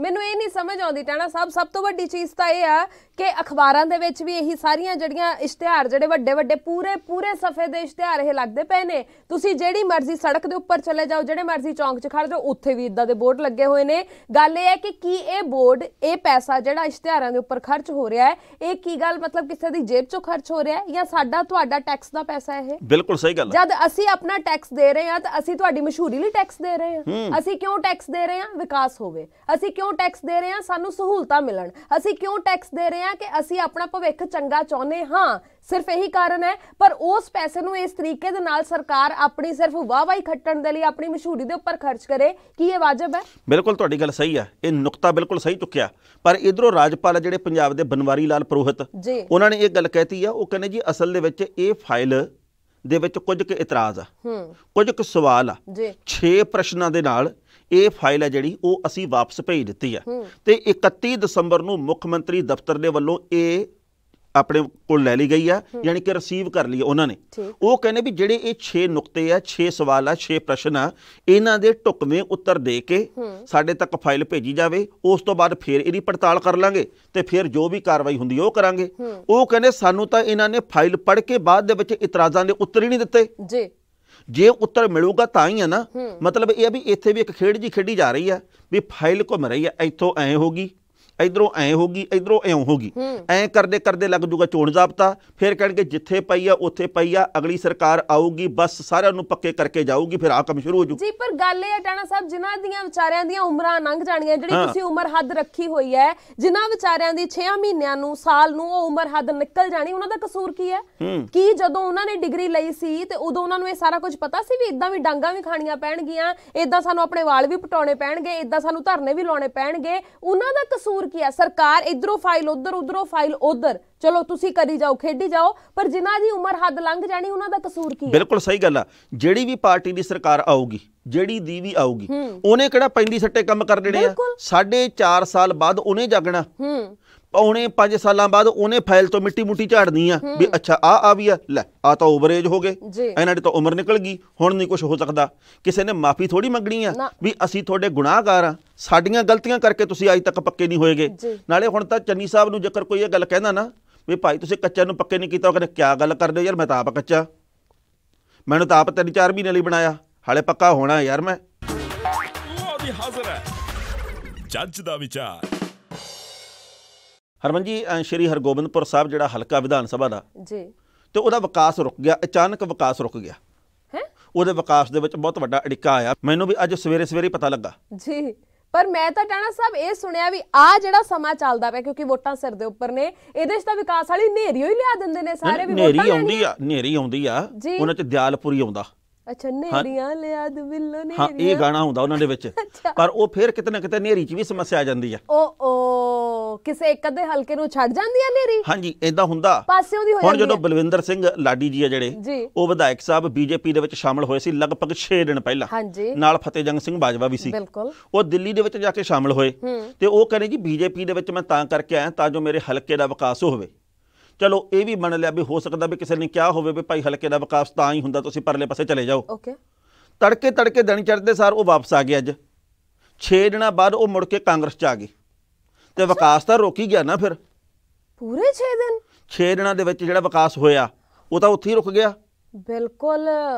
ਮੈਨੂੰ ਇਹ ਨਹੀਂ ਸਮਝ ਆਉਂਦੀ ਟਾਣਾ ਸਾਹਿਬ। ਸਭ ਤੋਂ ਵੱਡੀ ਚੀਜ਼ ਤਾਂ ਇਹ ਆ ਕਿ ਅਖਬਾਰਾਂ ਦੇ ਵਿੱਚ ਵੀ ਇਹੀ ਸਾਰੀਆਂ ਜਿਹੜੀਆਂ ਇਸ਼ਤਿਹਾਰ, ਜਿਹੜੇ ਵੱਡੇ ਵੱਡੇ ਪੂਰੇ ਸਫੇ ਦੇ ਇਸ਼ਤਿਹਾਰ ਇਹ ਲੱਗਦੇ ਪਏ ਨੇ। ਤੁਸੀਂ ਜਿਹੜੀ ਮਰਜ਼ੀ ਸੜਕ ਦੇ ਉੱਪਰ ਚਲੇ ਜਾਓ, ਜਿਹੜੇ ਮਰਜ਼ੀ ਚੌਂਕ 'ਚ ਖੜ ਜਾਓ, ਉੱਥੇ ਵੀ ਇਦਾਂ ਦੇ ਬੋਰਡ ਲੱਗੇ ਹੋਏ ਨੇ। ਗੱਲ ਇਹ ਹੈ ਕਿ ਕੀ ਇਹ ਬੋਰਡ, ਇਹ ਪੈਸਾ ਜਿਹੜਾ ਇਸ਼ਤਿਹਾਰਾਂ ਦੇ ਉੱਪਰ ਖਰਚ ਹੋ ਰਿਹਾ ਹੈ, ਇਹ ਕੀ ਗੱਲ ਮਤਲਬ ਕਿਸੇ ਦੀ ਜੇਬ 'ਚੋਂ ਖਰਚ ਹੋ ਰਿਹਾ ਹੈ ਜਾਂ ਸਾਡਾ ਤੁਹਾਡਾ ਟੈਕਸ ਦਾ ਪੈਸਾ ਇਹ? ਬਿਲਕੁਲ ਸਹੀ ਗੱਲ। ਜਦ ਅਸੀਂ ਆਪਣਾ ਟੈਕਸ ਦੇ ਰਹੇ ਹਾਂ ਤਾਂ ਅਸੀਂ ਤੁਹਾਡੀ ਮਸ਼ਹੂਰੀ ਲਈ ਟੈਕਸ ਦੇ ਰਹੇ ਹਾਂ। ਅਸੀਂ ਕਿਉਂ ਟੈਕਸ ਦੇ ਰਹੇ ਹਾਂ? ਵਿਕਾਸ ਹੋਵੇ। ਅਸੀਂ ਕਿਉਂ ਟੈਕਸ ਦੇ ਰਹੇ ਹਾਂ? ਸਾਨੂੰ ਸਹੂਲਤਾਂ ਮਿਲਣ। ਅਸੀਂ ਕਿਉਂ ਟੈਕਸ ਦੇ ਰਹੇ ਹਾਂ? ਕਿ ਅਸੀਂ ਆਪਣਾ ਭਵਿੱਖ ਚੰਗਾ ਚਾਹੁੰਦੇ ਹਾਂ। ਸਿਰਫ ਇਹੀ ਕਾਰਨ ਹੈ। ਪਰ ਉਸ ਪੈਸੇ ਨੂੰ ਇਸ ਤਰੀਕੇ ਦੇ ਨਾਲ ਸਰਕਾਰ ਆਪਣੀ ਸਿਰਫ ਵਾਹਵਾਹੀ ਖੱਟਣ ਦੇ ਲਈ, ਆਪਣੀ ਮਸ਼ਹੂਰੀ ਦੇ ਉੱਪਰ ਖਰਚ ਕਰੇ, ਕੀ ਇਹ ਵਾਜਬ ਹੈ? ਬਿਲਕੁਲ ਤੁਹਾਡੀ ਗੱਲ ਸਹੀ ਆ, ਇਹ ਨੁਕਤਾ ਬਿਲਕੁਲ ਸਹੀ ਚੁੱਕਿਆ। ਪਰ ਇਧਰੋਂ ਰਾਜਪਾਲ ਜਿਹੜੇ ਪੰਜਾਬ ਦੇ ਬਨਵਾਰੀ ਲਾਲ ਪੁਰੋਹਿਤ, ਉਹਨਾਂ ਨੇ ਇਹ ਗੱਲ ਕਹਿਤੀ ਆ। ਉਹ ਕਹਿੰਦੇ ਜੀ ਅਸਲ ਦੇ ਵਿੱਚ ਇਹ ਫਾਈਲ ਦੇ ਵਿੱਚ ਕੁਝ ਕੁ ਇਤਰਾਜ਼ ਆ, ਕੁਝ ਕੁ ਸਵਾਲ ਆ। 6 ਪ੍ਰਸ਼ਨਾਂ ਦੇ ਨਾਲ ਇਹ ਫਾਈਲ ਹੈ ਜਿਹੜੀ ਉਹ ਅਸੀਂ ਵਾਪਸ ਭੇਜ ਦਿੱਤੀ ਆ। ਤੇ 31 ਦਸੰਬਰ ਨੂੰ ਮੁੱਖ ਮੰਤਰੀ ਦਫ਼ਤਰ ਦੇ ਵੱਲੋਂ ਇਹ ਆਪਣੇ ਕੋਲ ਲੈ ਲਈ ਗਈ ਆ, ਯਾਨੀ ਕਿ ਰਿਸੀਵ ਕਰ ਲਈ ਉਹਨਾਂ ਨੇ। ਉਹ ਕਹਿੰਦੇ ਵੀ ਜਿਹੜੇ ਇਹ 6 ਨੁਕਤੇ ਆ, 6 ਸਵਾਲ ਆ, 6 ਪ੍ਰਸ਼ਨ ਆ, ਇਹਨਾਂ ਦੇ ਢੁਕਵੇਂ ਉੱਤਰ ਦੇ ਕੇ ਸਾਡੇ ਤੱਕ ਫਾਈਲ ਭੇਜੀ ਜਾਵੇ। ਉਸ ਤੋਂ ਬਾਅਦ ਫਿਰ ਇਹਦੀ ਪੜਤਾਲ ਕਰ ਲਾਂਗੇ ਤੇ ਫਿਰ ਜੋ ਵੀ ਕਾਰਵਾਈ ਹੁੰਦੀ ਉਹ ਕਰਾਂਗੇ। ਉਹ ਕਹਿੰਦੇ ਸਾਨੂੰ ਤਾਂ ਇਹਨਾਂ ਨੇ ਫਾਈਲ ਪੜ੍ਹ ਕੇ ਬਾਅਦ ਦੇ ਵਿੱਚ ਇਤਰਾਜ਼ਾਂ ਦੇ ਉੱਤਰ ਹੀ ਨਹੀਂ ਦਿੱਤੇ ਜੀ। ਜੇ ਉੱਤਰ ਮਿਲੂਗਾ ਤਾਂ ਹੀ ਆ ਨਾ, ਮਤਲਬ ਇਹ ਆ ਵੀ ਇੱਥੇ ਵੀ ਇੱਕ ਖੇਡ ਜੀ ਖੇਡੀ ਜਾ ਰਹੀ ਆ ਵੀ ਫਾਈਲ ਘੁੰਮ ਰਹੀ ਆ, ਇੱਥੋਂ ਐਂ ਹੋ ਗਈ, ਇਧਰੋਂ ਐਂ ਹੋ ਗਈ, ਇਧਰੋਂ ਇਉਂ ਹੋ ਗਈ, ਐਂ ਕਰਦੇ ਕਰਦੇ ਲੱਗ ਜੂਗਾ ਚੋਣ ਜ਼ਾਬਤਾ। ਫਿਰ ਕਹਿਣਗੇ ਜਿੱਥੇ ਪਈ ਆ ਉੱਥੇ ਪਈ ਆ, ਅਗਲੀ ਸਰਕਾਰ ਆਊਗੀ ਬਸ ਸਾਰਿਆਂ ਨੂੰ ਪੱਕੇ ਕਰਕੇ ਜਾਊਗੀ, ਫਿਰ ਆਹ ਕੰਮ ਸ਼ੁਰੂ ਹੋ ਜੂ ਜੀ। ਪਰ ਗੱਲ ਇਹ ਹੈ ਟਾਣਾ ਸਾਹਿਬ, ਜਿਨ੍ਹਾਂ ਦੀਆਂ ਵਿਚਾਰਿਆਂ ਦੀਆਂ ਉਮਰਾਂ ਲੰਘ ਜਾਣੀਆਂ, ਜਿਹੜੀ ਤੁਸੀਂ ਉਮਰ ਹੱਦ ਰੱਖੀ ਹੋਈ ਹੈ, ਜਿਨ੍ਹਾਂ ਵਿਚਾਰਿਆਂ ਦੀ 6 ਮਹੀਨਿਆਂ ਨੂੰ, ਸਾਲ ਨੂੰ ਉਹ ਉਮਰ ਹੱਦ ਨਿਕਲ ਜਾਣੀ, ਉਹਨਾਂ ਦਾ ਕਸੂਰ ਕੀ ਹੈ? ਕੀ ਜਦੋਂ ਉਹਨਾਂ ਨੇ ਡਿਗਰੀ ਲਈ ਸੀ ਤੇ ਉਦੋਂ ਉਹਨਾਂ ਨੂੰ ਇਹ ਸਾਰਾ ਕੁਝ ਪਤਾ ਸੀ ਵੀ ਇਦਾਂ ਵੀ ਡਾਂਗਾਂ ਵੀ ਖਾਣੀਆਂ ਪੈਣਗੀਆਂ, ਇਦਾਂ ਸਾਨੂੰ ਆਪਣੇ ਵਾਲ ਵੀ ਪਟਾਉਣੇ ਪੈਣਗੇ, ਇਦਾਂ ਸਾਨੂੰ ਧਰਨੇ ਵੀ ਲਾਉਣੇ ਪੈਣਗੇ? ਉਹਨਾਂ ਦਾ ਕਸੂਰ ਕੀ ਹੈ? ਸਰਕਾਰ ਇਧਰੋਂ ਫਾਈਲ ਉਧਰ, ਉਧਰੋਂ ਫਾਈਲ ਉਧਰ, ਚਲੋ ਤੁਸੀਂ ਕਰੀ ਜਾਓ, ਖੇਡੀ ਜਾਓ, ਪਰ ਜਿਨ੍ਹਾਂ ਦੀ ਉਮਰ ਹੱਦ ਲੰਘ ਜਾਣੀ ਉਹਨਾਂ ਦਾ ਕਸੂਰ ਕੀ ਹੈ? ਬਿਲਕੁਲ ਸਹੀ ਗੱਲ ਆ। ਜਿਹੜੀ ਵੀ ਪਾਰਟੀ ਦੀ ਸਰਕਾਰ ਆਊਗੀ, ਜਿਹੜੀ ਦੀ ਵੀ ਆਊਗੀ, ਉਹਨੇ ਕਿਹੜਾ ਪੈਂਦੀ ਸੱਟੇ ਕੰਮ ਕਰ ਦੇਣੇ ਆ? 4.5 ਸਾਲ ਬਾਅਦ ਉਹਨੇ ਜਾਗਣਾ, ਪੌਣੇ 5 ਸਾਲਾਂ ਬਾਅਦ ਉਹਨੇ ਫਾਈਲ ਤੋਂ ਮਿੱਟੀ ਮੁੱਟੀ ਝਾੜਨੀ ਆ ਵੀ ਅੱਛਾ ਆ ਵੀ ਆ, ਲੈ ਆ ਤਾਂ ਓਵਰਏਜ ਹੋ ਗਏ, ਇਹਨਾਂ ਦੀ ਤਾਂ ਉਮਰ ਨਿਕਲ ਗਈ, ਹੁਣ ਨਹੀਂ ਕੁਝ ਹੋ ਸਕਦਾ। ਕਿਸੇ ਨੇ ਮਾਫੀ ਥੋੜੀ ਮੰਗਣੀ ਆ ਵੀ ਅਸੀਂ ਤੁਹਾਡੇ ਗੁਨਾਹਗਾਰ ਆ, ਸਾਡੀਆਂ ਗਲਤੀਆਂ ਕਰਕੇ ਤੁਸੀਂ ਅੱਜ ਤੱਕ ਪੱਕੇ ਨਹੀਂ ਹੋਏਗੇ। ਨਾਲੇ ਹੁਣ ਤਾਂ ਚੰਨੀ ਸਾਹਿਬ ਨੂੰ ਜੇਕਰ ਕੋਈ ਇਹ ਗੱਲ ਕਹਿੰਦਾ ਨਾ ਵੀ ਭਾਈ ਤੁਸੀਂ ਕੱਚਿਆਂ ਨੂੰ ਪੱਕੇ ਨਹੀਂ ਕੀਤਾ, ਉਹ ਕਹਿੰਦੇ ਕਿਆ ਗੱਲ ਕਰਦੇ ਹੋ ਯਾਰ, ਮੈਂ ਤਾਂ ਆਪ ਕੱਚਾ, ਮੈਨੂੰ ਤਾਂ ਆਪ 3-4 ਮਹੀਨੇ ਲਈ ਬਣਾਇਆ, ਹਾਲੇ ਪੱਕਾ ਹੋਣਾ ਯਾਰ ਮੈਂ। ਜੱਜ ਦਾ ਵਿਚਾਰ। ਹਰਮਨ ਜੀ, ਸ਼੍ਰੀ ਹਰਗੋਬਿੰਦਪੁਰ ਸਾਹਿਬ ਜਿਹੜਾ ਹਲਕਾ ਵਿਧਾਨ ਸਭਾ ਦਾ ਜੀ, ਤੇ ਉਹਦਾ ਵਿਕਾਸ ਰੁਕ ਗਿਆ, ਅਚਾਨਕ ਵਿਕਾਸ ਰੁਕ ਗਿਆ। ਉਹਦੇ ਵਿਕਾਸ ਦੇ ਵਿੱਚ ਬਹੁਤ ਵੱਡਾ ਅੜਿੱਕਾ ਆਇਆ, ਮੈਨੂੰ ਵੀ ਅੱਜ ਸਵੇਰੇ ਸਵੇਰੇ ਪਤਾ ਲੱਗਾ ਜੀ। ਪਰ ਮੈਂ ਤਾਂ ਟਾਣਾ ਸਾਹਿਬ ਇਹ ਸੁਣਿਆ ਵੀ ਆ ਜਿਹੜਾ ਸਮਾਂ ਚੱਲਦਾ ਪਿਆ, ਕਿਉਂਕਿ ਵੋਟਾਂ ਸਿਰ ਦੇ ਉੱਪਰ ਨੇ, ਇਹਦੇ 'ਚ ਤਾਂ ਵਿਕਾਸ ਵਾਲੀ ਨੇਰੀ ਹੀ ਲਿਆ ਦਿੰਦੇ ਨੇ ਸਾਰੇ ਵੀ। ਨੇਰੀ ਆਉਂਦੀ ਆ ਉਹਨਾਂ 'ਚ ਦਿਆਲਪੁਰੀ ਆਉਂਦਾ। ਅੱਛਾ, ਨੇਰੀਆਂ ਲਿਆ ਦੇ ਬਿੱਲੋ ਨੇਰੀਆਂ, ਹਾਂ ਇਹ ਗਾਣਾ ਹੁੰਦਾ ਉਹਨਾਂ ਦੇ ਵਿੱਚ। ਪਰ ਉਹ ਫਿਰ ਕਿਤੇ ਨਾ ਕਿਤੇ ਨੇਰੀ 'ਚ ਵੀ ਸਮੱਸਿਆ ਆ ਜਾਂਦੀ ਆ। ਕਿਸੇ ਇੱਕ ਅੱਧੇ ਹਲਕੇ ਨੂੰ ਛੱਡ ਜਾਂਦੀ ਆ ਨੇਰੀ। ਹਾਂਜੀ ਏਦਾਂ ਹੁੰਦਾ। ਪਾਸਿਓਂ ਦੀ ਹੋ ਜਾਂਦੀ। ਹੁਣ ਜਦੋਂ ਬਲਵਿੰਦਰ ਸਿੰਘ ਲਾਡੀ ਜੀ ਆ ਜਿਹੜੇ, ਉਹ ਵਿਧਾਇਕ ਸਾਹਿਬ ਬੀਜੇਪੀ ਦੇ ਵਿੱਚ ਸ਼ਾਮਲ ਹੋਏ ਸੀ ਲਗਭਗ 6 ਦਿਨ ਪਹਿਲਾਂ, ਨਾਲ ਫਤਿਹਜੰਗ ਸਿੰਘ ਬਾਜਵਾ ਵੀ ਸੀ। ਉਹ ਦਿੱਲੀ ਦੇ ਵਿੱਚ ਜਾ ਕੇ ਸ਼ਾਮਲ ਹੋਏ ਤੇ ਉਹ ਕਹਿੰਦੇ ਜੀ ਬੀਜੇਪੀ ਦੇ ਵਿੱਚ ਮੈਂ ਤਾਂ ਕਰਕੇ ਆਇਆ ਤਾਂ ਜੋ ਮੇਰੇ ਹਲਕੇ ਦਾ ਵਿਕਾਸ ਹੋਵੇ। ਚਲੋ ਇਹ ਵੀ ਮੰਨ ਲਿਆ ਵੀ ਹੋ ਸਕਦਾ ਵੀ ਕਿਸੇ ਨੇ ਕਿਹਾ ਹੋਵੇ ਵੀ ਭਾਈ ਹਲਕੇ ਦਾ ਵਿਕਾਸ ਤਾਂ ਹੀ ਹੁੰਦਾ, ਤੁਸੀਂ ਪਰਲੇ ਪਾਸੇ ਚਲੇ ਜਾਓ। ਤੜਕੇ ਦਿਨ ਚੜ੍ਹਦੇ ਸਾਰ ਉਹ ਵਾਪਸ ਆ ਗਏ। ਅੱਜ 6 ਦਿਨਾਂ ਬਾਅਦ ਉਹ ਮੁੜ ਕੇ ਕਾਂਗਰਸ 'ਚ ਆ ਗਏ ਤੇ ਵਿਕਾਸ ਤਾਂ ਰੁਕ ਹੀ ਗਿਆ ਨਾ। ਫਿਰ ਪੂਰੇ 6 ਦਿਨਾਂ ਦੇ ਵਿੱਚ ਜਿਹੜਾ ਵਿਕਾਸ ਹੋਇਆ ਉਹ ਤਾਂ ਉੱਥੇ ਹੀ ਰੁਕ ਗਿਆ। ਬਿਲਕੁਲ।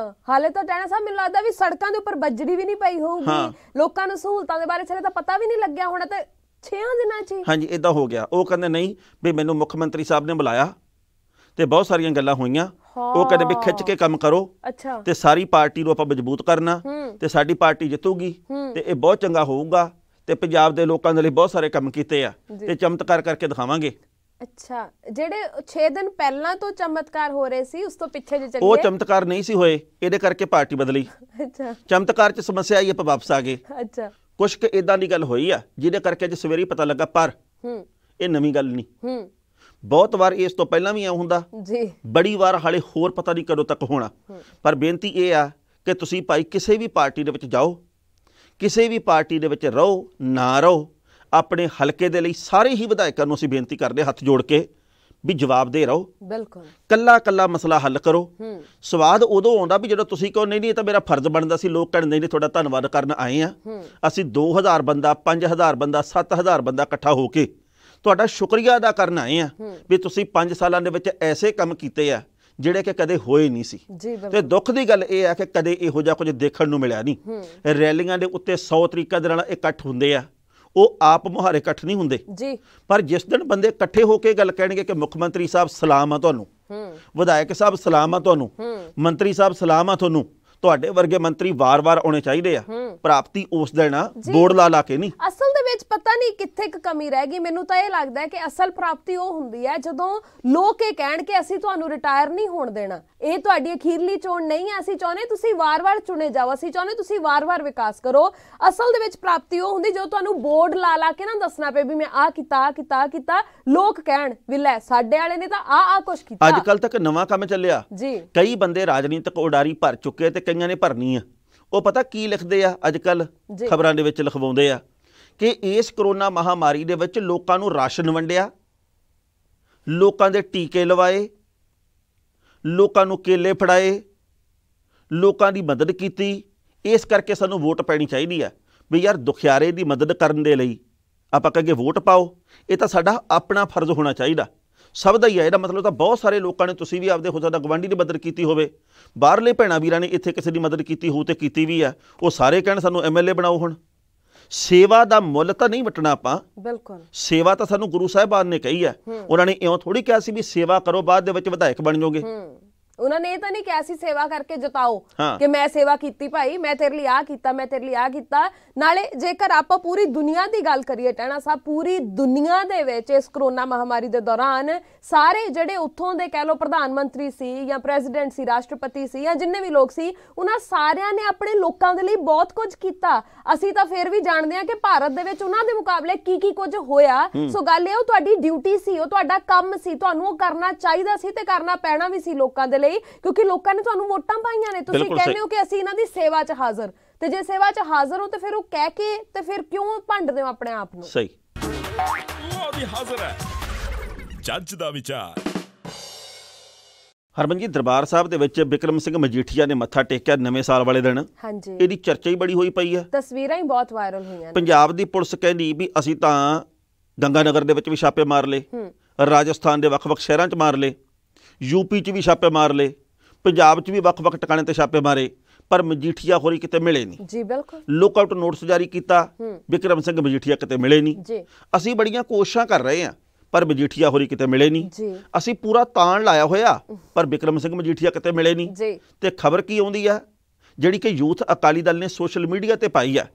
ਹਾਲੇ ਤਾਂ ਟਾਣਾ ਸਾਹਿਬ ਮੈਨੂੰ ਲੱਗਦਾ ਵੀ ਸੜਕਾਂ ਦੇ ਉੱਪਰ ਬੱਜਰੀ ਵੀ ਨਹੀਂ ਪਈ ਹੋਊਗੀ, ਲੋਕਾਂ ਨੂੰ ਸਹੂਲਤਾਂ ਦੇ ਬਾਰੇ ਤਾਂ ਪਤਾ ਵੀ ਨਹੀਂ ਲੱਗਿਆ ਹੋਣਾ ਤੇ 6 ਦਿਨਾਂ 'ਚ। ਹਾਂਜੀ ਇਦਾਂ ਹੋ ਗਿਆ। ਉਹ ਕਹਿੰਦੇ ਨਹੀਂ ਵੀ ਮੈਨੂੰ ਮੁੱਖ ਮੰਤਰੀ ਸਾਹਿਬ ਨੇ ਬੁਲਾਇਆ ਤੇ ਬਹੁਤ ਸਾਰੀਆਂ ਗੱਲਾਂ ਹੋਈਆਂ। ਉਹ ਕਹਿੰਦੇ ਵੀ ਖਿੱਚ ਕੇ ਕੰਮ ਕਰੋ ਤੇ ਸਾਰੀ ਪਾਰਟੀ ਨੂੰ ਆਪਾਂ ਮਜ਼ਬੂਤ ਕਰਨਾ ਤੇ ਸਾਡੀ ਪਾਰਟੀ ਜਿੱਤੂਗੀ ਤੇ ਇਹ ਬਹੁਤ ਚੰਗਾ ਹੋਊਗਾ ਤੇ ਪੰਜਾਬ ਦੇ ਲੋਕਾਂ ਦੇ ਲਈ ਬਹੁਤ ਸਾਰੇ ਕੰਮ ਕੀਤੇ ਆ ਤੇ ਚਮਤਕਾਰ ਕਰਕੇ ਦਿਖਾਵਾਂਗੇ। ਅੱਛਾ, ਜਿਹੜੇ 6 ਦਿਨ ਪਹਿਲਾਂ ਤੋਂ ਚਮਤਕਾਰ ਹੋ ਰਹੇ ਸੀ ਉਸ ਤੋਂ ਪਿੱਛੇ ਜੇ ਚੱਲੀਏ, ਉਹ ਚਮਤਕਾਰ ਨਹੀਂ ਸੀ ਹੋਏ, ਇਹਦੇ ਕਰਕੇ ਪਾਰਟੀ ਬਦਲੀ। ਅੱਛਾ, ਚਮਤਕਾਰ 'ਚ ਸਮੱਸਿਆ ਆਈ, ਆਪਾਂ ਵਾਪਸ ਆ ਗਏ। ਅੱਛਾ, ਕੁਛ ਕੁ ਇਦਾਂ ਦੀ ਗੱਲ ਹੋਈ ਆ ਜਿਹਦੇ ਕਰਕੇ ਅੱਜ ਸਵੇਰੇ ਪਤਾ ਲੱਗਾ, ਪਰ ਇਹ ਨਵੀਂ ਗੱਲ ਨਹੀਂ। ਬਹੁਤ ਵਾਰ ਇਸ ਤੋਂ ਪਹਿਲਾਂ ਵੀ ਐਂ ਹੁੰਦਾ ਜੀ, ਬੜੀ ਵਾਰ ਹਾਲੇ ਹੋਰ ਪਤਾ ਨਹੀਂ ਕਦੋਂ ਤੱਕ ਹੋਣਾ। ਪਰ ਬੇਨਤੀ ਇਹ ਆ ਕਿ ਤੁਸੀਂ ਭਾਈ ਕਿਸੇ ਵੀ ਪਾਰਟੀ ਦੇ ਵਿੱਚ ਜਾਓ, ਕਿਸੇ ਵੀ ਪਾਰਟੀ ਦੇ ਵਿੱਚ ਰਹੋ ਨਾ ਰਹੋ, ਆਪਣੇ ਹਲਕੇ ਦੇ ਲਈ ਸਾਰੇ ਹੀ ਵਿਧਾਇਕਾਂ ਨੂੰ ਅਸੀਂ ਬੇਨਤੀ ਕਰਦੇ ਹੱਥ ਜੋੜ ਕੇ ਵੀ ਜਵਾਬਦੇਹ ਰਹੋ। ਬਿਲਕੁਲ, ਕੱਲਾ ਮਸਲਾ ਹੱਲ ਕਰੋ। ਸਵਾਦ ਉਦੋਂ ਆਉਂਦਾ ਵੀ ਜਦੋਂ ਤੁਸੀਂ ਕਹੋ ਨਹੀਂ ਇਹ ਤਾਂ ਮੇਰਾ ਫਰਜ਼ ਬਣਦਾ ਸੀ, ਲੋਕ ਕਹਿੰਦੇ ਨਹੀਂ ਤੁਹਾਡਾ ਧੰਨਵਾਦ ਕਰਨ ਆਏ ਆ, ਅਸੀਂ 2000 ਬੰਦਾ 5000 ਬੰਦਾ 7000 ਬੰਦਾ ਇਕੱਠਾ ਹੋ ਕੇ ਤੁਹਾਡਾ ਸ਼ੁਕਰੀਆ ਅਦਾ ਕਰਨ ਆਏ ਆ ਵੀ ਤੁਸੀਂ 5 ਸਾਲਾਂ ਦੇ ਵਿੱਚ ਐਸੇ ਕੰਮ ਕੀਤੇ ਆ ਜਿਹੜੇ ਕਿ ਕਦੇ ਹੋਏ ਨਹੀਂ ਸੀ। ਤੇ ਦੁੱਖ ਦੀ ਗੱਲ ਇਹ ਆ ਕਿ ਕਦੇ ਇਹੋ ਜਿਹਾ ਕੁਝ ਦੇਖਣ ਨੂੰ ਮਿਲਿਆ ਨਹੀਂ। ਰੈਲੀਆਂ ਦੇ ਉੱਤੇ 100 ਤਰੀਕੇ ਦੇ ਨਾਲ ਇਕੱਠ ਹੁੰਦੇ ਆ, ਉਹ ਆਪ ਮੁਹਾਰੇ ਇਕੱਠ ਨਹੀਂ ਹੁੰਦੇ ਜੀ। ਪਰ ਜਿਸ ਦਿਨ ਬੰਦੇ ਇਕੱਠੇ ਹੋ ਕੇ ਗੱਲ ਕਹਿਣਗੇ ਕਿ ਮੁੱਖ ਮੰਤਰੀ ਸਾਹਿਬ ਸਲਾਮ ਆ ਤੁਹਾਨੂੰ, ਵਿਧਾਇਕ ਸਾਹਿਬ ਸਲਾਮ ਆ ਤੁਹਾਨੂੰ, ਮੰਤਰੀ ਸਾਹਿਬ ਸਲਾਮ ਆ ਤੁਹਾਨੂੰ, ਤੁਹਾਡੇ ਵਰਗੇ ਮੰਤਰੀ ਵਾਰ-ਵਾਰ ਆਉਣੇ ਚਾਹੀਦੇ ਆ। ਪ੍ਰਾਪਤੀ ਉਸ ਦਿਨ ਆ, ਬੋਰਡ ਲਾ ਕੇ ਨਹੀਂ। ਅਸਲ ਦੇ ਵਿੱਚ ਪਤਾ ਨਹੀਂ ਕਿੱਥੇ ਕੁ ਕਮੀ ਰਹਿ ਗਈ। ਮੈਨੂੰ ਤਾਂ ਇਹ ਲੱਗਦਾ ਹੈ ਕਿ ਅਸਲ ਪ੍ਰਾਪਤੀ ਉਹ ਹੁੰਦੀ ਹੈ ਜਦੋਂ ਲੋਕ ਇਹ ਕਹਿਣ ਕਿ ਅਸੀਂ ਤੁਹਾਨੂੰ ਰਿਟਾਇਰ ਨਹੀਂ ਹੋਣ ਦੇਣਾ, ਇਹ ਤੁਹਾਡੀ ਅਖੀਰਲੀ ਚੋਣ ਨਹੀਂ ਹੈ, ਅਸੀਂ ਚਾਹੁੰਦੇ ਤੁਸੀਂ ਵਾਰ-ਵਾਰ ਚੁਣੇ ਜਾਓ, ਅਸੀਂ ਚਾਹੁੰਦੇ ਤੁਸੀਂ ਵਾਰ-ਵਾਰ ਵਿਕਾਸ ਕਰੋ। ਅਸਲ ਦੇ ਵਿੱਚ ਪ੍ਰਾਪਤੀ ਉਹ ਹੁੰਦੀ ਜਦੋਂ ਤੁਹਾਨੂੰ ਬੋਰਡ ਲਾ ਕੇ ਨਾ ਦੱਸਣਾ ਪਏ ਵੀ ਮੈਂ ਆਹ ਕੀਤਾ, ਲੋਕ ਕਹਿਣ ਵੀ ਲੈ ਸਾਡੇ ਵਾਲੇ ਨੇ ਤਾਂ ਆਹ ਕੁਛ ਕੀਤਾ। ਅੱਜ ਕੱਲ ਤੱਕ ਨਵਾਂ ਕੰਮ ਚੱਲਿਆ ਜੀ, ਕਈ ਬੰਦੇ ਰਾਜਨੀਤਿਕ ਉਡਾਰੀ ਭਰ ਚੁੱਕੇ ਤੇ ਕਈਆਂ ਨੇ ਭਰਨੀ ਆ। ਉਹ ਪਤਾ ਕੀ ਲਿਖਦੇ ਆ ਅੱਜ ਕੱਲ ਖਬਰਾਂ ਦੇ ਵਿੱਚ ਲਿਖਵਾਉਂਦੇ ਆ ਕਿ ਇਸ ਕਰੋਨਾ ਮਹਾਮਾਰੀ ਦੇ ਵਿੱਚ ਲੋਕਾਂ ਨੂੰ ਰਾਸ਼ਨ ਵੰਡਿਆ, ਲੋਕਾਂ ਦੇ ਟੀਕੇ ਲਵਾਏ, ਲੋਕਾਂ ਨੂੰ ਕੇਲੇ ਫੜਾਏ, ਲੋਕਾਂ ਦੀ ਮਦਦ ਕੀਤੀ। ਇਸ ਕਰਕੇ ਸਾਨੂੰ ਵੋਟ ਪੈਣੀ ਚਾਹੀਦੀ ਹੈ ਵੀ ਯਾਰ ਦੁਖਿਆਰੇ ਦੀ ਮਦਦ ਕਰਨ ਦੇ ਲਈ ਆਪਾਂ ਕਹਾਂਗੇ ਵੋਟ ਪਾਓ। ਇਹ ਤਾਂ ਸਾਡਾ ਆਪਣਾ ਫਰਜ਼ ਹੋਣਾ ਚਾਹੀਦਾ, ਸਭ ਦਾ ਹੀ ਹੈ। ਇਹਦਾ ਮਤਲਬ ਤਾਂ ਬਹੁਤ ਸਾਰੇ ਲੋਕਾਂ ਨੇ, ਤੁਸੀਂ ਵੀ ਆਪਦੇ ਹੋ ਸਕਦਾ ਗਵਾਂਢੀ ਦੀ ਮਦਦ ਕੀਤੀ ਹੋਵੇ, ਬਾਹਰਲੇ ਭੈਣਾਂ ਵੀਰਾਂ ਨੇ ਇੱਥੇ ਕਿਸੇ ਦੀ ਮਦਦ ਕੀਤੀ ਹੋਊ ਤੇ ਕੀਤੀ ਵੀ ਆ, ਉਹ ਸਾਰੇ ਕਹਿਣ ਸਾਨੂੰ MLA ਬਣਾਓ। ਹੁਣ ਸੇਵਾ ਦਾ ਮੁੱਲ ਤਾਂ ਨਹੀਂ ਵਟਣਾ ਆਪਾਂ, ਬਿਲਕੁਲ ਸੇਵਾ ਤਾਂ ਸਾਨੂੰ ਗੁਰੂ ਸਾਹਿਬਾਨ ਨੇ ਕਹੀ ਹੈ। ਉਹਨਾਂ ਨੇ ਇਉਂ ਥੋੜੀ ਕਿਹਾ ਸੀ ਵੀ ਸੇਵਾ ਕਰੋ ਬਾਅਦ ਦੇ ਵਿੱਚ ਵਿਧਾਇਕ ਬਣ ਜਾਓਗੇ। ਉਹਨਾਂ ਨੇ ਇਹ ਤਾਂ ਨਹੀਂ ਕਿਹਾ ਸੀ ਸੇਵਾ ਕਰਕੇ ਜਿਤਾਓ ਹਾਂ। ਕਿ ਮੈਂ ਸੇਵਾ ਕੀਤੀ ਭਾਈ, ਮੈਂ ਤੇਰੇ ਲਈ ਆ ਕੀਤਾ, ਮੈਂ ਤੇਰੇ ਲਈ ਆ ਕੀਤਾ। ਨਾਲੇ ਜੇਕਰ ਆਪਾਂ ਪੂਰੀ ਦੁਨੀਆ ਦੀ ਗੱਲ ਕਰੀਏ ਟਹਿਣਾ ਸਾਹਿਬ, ਪੂਰੀ ਦੁਨੀਆ ਦੇ ਵਿੱਚ ਇਸ ਕਰੋਨਾ ਮਹਾਮਾਰੀ ਦੇ ਦੌਰਾਨ ਸਾਰੇ ਜਿਹੜੇ ਉੱਥੋਂ ਦੇ ਕਹਿ ਲਓ ਪ੍ਰਧਾਨ ਮੰਤਰੀ ਸੀ ਜਾਂ ਪ੍ਰੈਜ਼ੀਡੈਂਟ ਸੀ, ਰਾਸ਼ਟਰਪਤੀ ਸੀ ਜਾਂ ਜਿੰਨੇ ਵੀ ਲੋਕ ਸੀ, ਉਹਨਾਂ ਸਾਰਿਆਂ ਨੇ ਆਪਣੇ ਲੋਕਾਂ ਦੇ ਲਈ ਬਹੁਤ ਕੁਝ ਕੀਤਾ। ਅਸੀਂ ਤਾਂ ਫਿਰ ਵੀ ਜਾਣਦੇ ਹਾਂ ਕਿ ਭਾਰਤ ਦੇ ਵਿੱਚ ਉਹਨਾਂ ਦੇ ਮੁਕਾਬਲੇ ਕੀ ਕੀ ਕੁਝ ਹੋਇਆ। ਸੋ ਗੱਲ ਇਹ, ਉਹ ਤੁਹਾਡੀ ਡਿਊਟੀ ਸੀ, ਉਹ ਤੁਹਾਡਾ ਕੰਮ ਸੀ, ਤੁਹਾਨੂੰ ਉਹ ਕਰਨਾ ਚਾਹੀਦਾ ਸੀ ਤੇ ਕਰਨਾ ਪੈਣਾ ਵੀ ਸੀ ਲੋਕਾਂ ਦੇ ਲਈ, ਕਿਉਂਕਿ ਲੋਕਾਂ ਨੇ ਤੁਹਾਨੂੰ ਵੋਟਾਂ ਪਾਈਆਂ ਨੇ। ਤੁਸੀਂ ਕਹਿੰਦੇ ਹੋ ਕਿ ਅਸੀਂ ਇਹਨਾਂ ਦੀ ਸੇਵਾ 'ਚ ਹਾਜ਼ਰ, ਤੇ ਜੇ ਸੇਵਾ 'ਚ ਹਾਜ਼ਰ ਹੋ ਤੇ ਫਿਰ ਉਹ ਕਹਿ ਕੇ ਤੇ ਫਿਰ ਕਿਉਂ ਭੰਡਦੇ ਹੋ ਆਪਣੇ ਆਪ ਨੂੰ? ਸਹੀ। ਉਹ ਵੀ ਹਾਜ਼ਰ ਹੈ ਜੱਜ ਦਾ ਵਿਚਾਰ। ਹਰਮਨਜੀਤ, ਦਰਬਾਰ ਸਾਹਿਬ ਦੇ ਵਿੱਚ ਬਿਕਰਮ ਸਿੰਘ ਮਜੀਠੀਆ ਨੇ ਮੱਥਾ ਟੇਕਿਆ ਨਵੇਂ ਸਾਲ ਵਾਲੇ ਦਿਨ। ਹਾਂਜੀ, ਇਹਦੀ ਚਰਚਾ ਹੀ ਬੜੀ ਹੋਈ ਪਈ ਹੈ, ਤਸਵੀਰਾਂ ਹੀ ਬਹੁਤ ਵਾਇਰਲ ਹੋਈਆਂ ਨੇ। ਪੰਜਾਬ ਦੀ ਪੁਲਿਸ ਕਹਿੰਦੀ ਵੀ ਅਸੀਂ ਤਾਂ ਗੰਗਾਨਗਰ ਦੇ ਵਿੱਚ ਵੀ ਛਾਪੇ ਮਾਰ ਲਏ, ਰਾਜਸਥਾਨ ਦੇ ਵੱਖ-ਵੱਖ ਸ਼ਹਿਰਾਂ 'ਚ ਮਾਰ ਲਏ, ਯੂਪੀ 'ਚ ਵੀ ਛਾਪੇ ਮਾਰ ਲਏ, ਪੰਜਾਬ 'ਚ ਵੀ ਵੱਖ-ਵੱਖ ਟਿਕਾਣੇ ਤੇ ਛਾਪੇ ਮਾਰੇ, ਪਰ ਮਜੀਠੀਆ ਹੋਰੀ ਕਿਤੇ ਮਿਲੇ ਨਹੀਂ। ਜੀ ਬਿਲਕੁਲ। ਲੁੱਕ ਆਊਟ ਨੋਟਿਸ ਜਾਰੀ ਕੀਤਾ, ਬਿਕਰਮ ਸਿੰਘ ਮਜੀਠੀਆ ਕਿਤੇ ਮਿਲੇ ਨਹੀਂ। ਜੀ, ਅਸੀਂ ਬੜੀਆਂ ਕੋਸ਼ਿਸ਼ਾਂ ਕਰ ਰਹੇ ਹਾਂ ਪਰ ਮਜੀਠੀਆ ਹੋਰੀ ਕਿਤੇ ਮਿਲੇ ਨਹੀਂ। ਜੀ, ਅਸੀਂ ਪੂਰਾ ਤਾਣ ਲਾਇਆ ਹੋਇਆ ਪਰ ਬਿਕਰਮ ਸਿੰਘ ਮਜੀਠੀਆ ਕਿਤੇ ਮਿਲੇ ਨਹੀਂ। ਜੀ, ਤੇ ਖਬਰ ਕੀ ਆਉਂਦੀ ਆ, ਜਿਹੜੀ ਕਿ ਯੂਥ ਅਕਾਲੀ ਦਲ ਨੇ ਸੋਸ਼ਲ ਮੀਡੀਆ ਤੇ ਪਾਈ ਆ